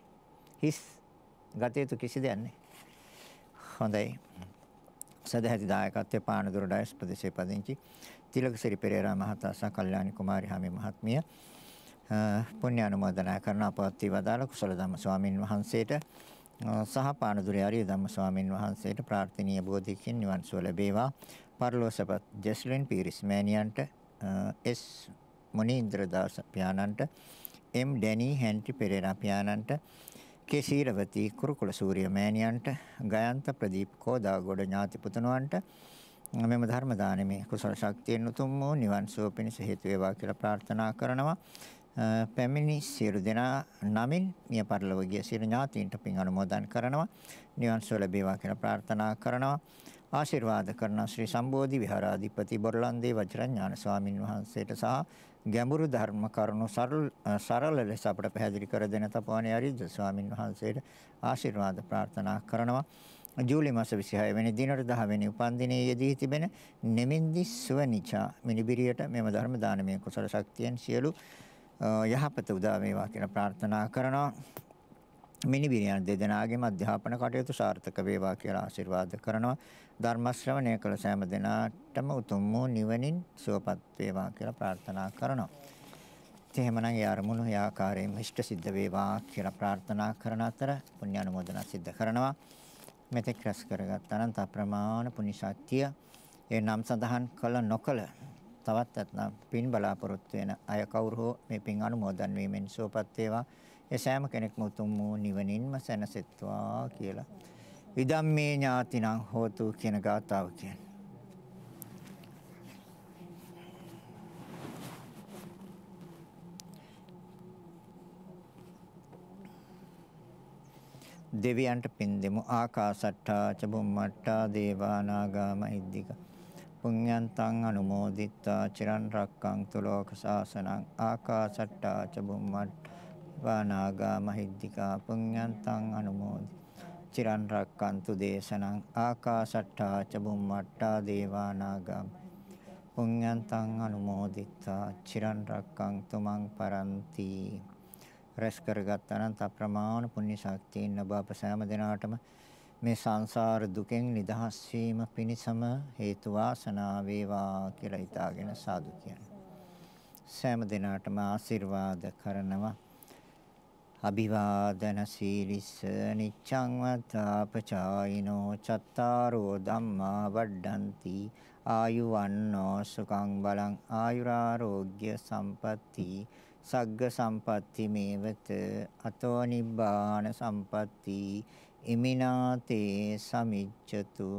හිස් ගතේ තු කිසි දෙයක් නැහැ. හොඳයි. සදහැති දායකත්වයේ පානදුර ඩයස් ප්‍රදේශයේ පදිංචි තිලකසිරි පෙරේරා මහතා සහ කල්යාණි කුමාරි හැමි මහත්මිය පුණ්‍ය අනුමෝදනා කරන අපවත් වදාළ කුසල ධම්ම ස්වාමින් වහන්සේට සහ පානදුරේ ආර්ය ධම්ම ස්වාමින් වහන්සේට ප්‍රාර්ථනීය බෝධිකින් නිවන් සුව ලැබේවා. පරලෝසපත් ජස්ලින් පීරිස් මෑණියන්ට එස් මොනීන්ද්‍ර දාස පියාණන්ට එම් ඩැනි හෙන්රි පෙරේරා පියාණන්ට කේසීරවති කුරුකුල සූර්ය මෑණියන්ට ගයන්ත ප්‍රදීප් කෝදාගොඩ ඥාති පුතුණවන්ට මෙම ධර්ම දානමේ කුසල ශක්තියෙන් උතුම් වූ නිවන් සුව පිණිස හේතු වේවා කියලා ප්‍රාර්ථනා කරනවා. පැමිණි සියලු දෙනා නමින් මිය පරලොව ගිය සියලු ඥාතීන්ට පින් අනුමෝදන් කරනවා. නිවන් සුව ලැබේවා කියලා ප්‍රාර්ථනා කරනවා. ආශිර්වාද කරන ශ්‍රී සම්බෝධි විහාරාධිපති බොරලන්දේ වජිරඥාන ස්වාමින් වහන්සේට සහ ගැඹුරු ධර්ම කරුණු සරල ලෙස අපට පැහැදිලි කර දෙන තපෝවනේ අරිද්ද ස්වාමින් වහන්සේට ආශිර්වාද ප්‍රාර්ථනා කරනවා. ජූලි මාස 26 වෙනි දිනට 10 වෙනි උපන්දිනයේ යෙදී තිබෙන නෙමින්දි සුවනිචා මිනිබිරියට මෙම ධර්ම දානමය කුසල ශක්තියෙන් සියලු යහපත උදා වේවා කියලා ප්‍රාර්ථනා කරනවා. මිනිබිරියන් දෙදෙනාගේම අධ්‍යාපන කටයුතු සාර්ථක වේවා කියලා ආශිර්වාද කරනවා. ධර්ම ශ්‍රවණය කළ සෑම දෙනාටම උතුම් වූ නිවනින් සුවපත් වේවා කියලා ප්‍රාර්ථනා කරනවා. එහෙමනම් ඒ අරමුණු ඒ ආකාරයෙන් ඉෂ්ට සිද්ධ වේවා කියලා ප්‍රාර්ථනා කරන අතර පුණ්‍ය අනුමෝදනා සිද්ධ කරනවා. මෙතෙක් රැස් කරගත් අනන්ත ප්‍රමාණ පුණ්‍ය ශක්තිය ඒ නම් සඳහන් කළ නොකළ තවත් නැත්නම් පින් බලාපොරොත්තු වෙන අය කවුරු හෝ මේ පින් අනුමෝදන් වීමෙන් සුවපත් වේවා. ඒ සෑම කෙනෙක්ම උතුම් වූ නිවනින්ම සැනසෙත්වා කියලා. ඉදම්මේ ඥාතිනං හෝතු කියන ගාථාව කියන්නේ. දෙවියන්ට පින් දෙමු. ආකාසට්ටා ච බුම්මට්ටා දේවා නාග මහිද්దిక පුඤ්ඤන්තං අනුමෝදිත්වා චිරන් රැක්කන්තු ලෝක සාසනං. ආකාසට්ටා ච බුම්මට්ටා නාග මහිද්దిక පුඤ්ඤන්තං අනුමෝදි චිරන් රැක්කන්තු දේශනං. ආකාසට්ටා ච බුම්මට්ටා දේවා නාග පුඤ්ඤන්තං අනුමෝදිත්වා චිරන් රැක්කන්තු මං පරන්ති. රැස් කරගත් අනන්ත අප්‍රමාණ පුණ්‍ය ශක්තියින් ඔබ අප සෑම දිනාටම මේ සංසාර දුකෙන් නිදහස් වීම පිණිසම හේතු වාසනා වේවා කියලා හිතාගෙන සාදු කියනවා. සෑම දිනාටම ආශිර්වාද කරනවා. අභිවාදන සීලිස්ස නිච්ඡං වත්තාපචායිනෝ චත්තාරෝ ධම්මා වඩ්ඩಂತಿ ආයුවන්නෝ සුඛං බලං ආයුරාෝග්‍ය සම්පatti සග්ග සම්පatti මේවත අතෝ නිබ්බාන සම්පatti ඉමිනාතේ සමිච්ඡතු.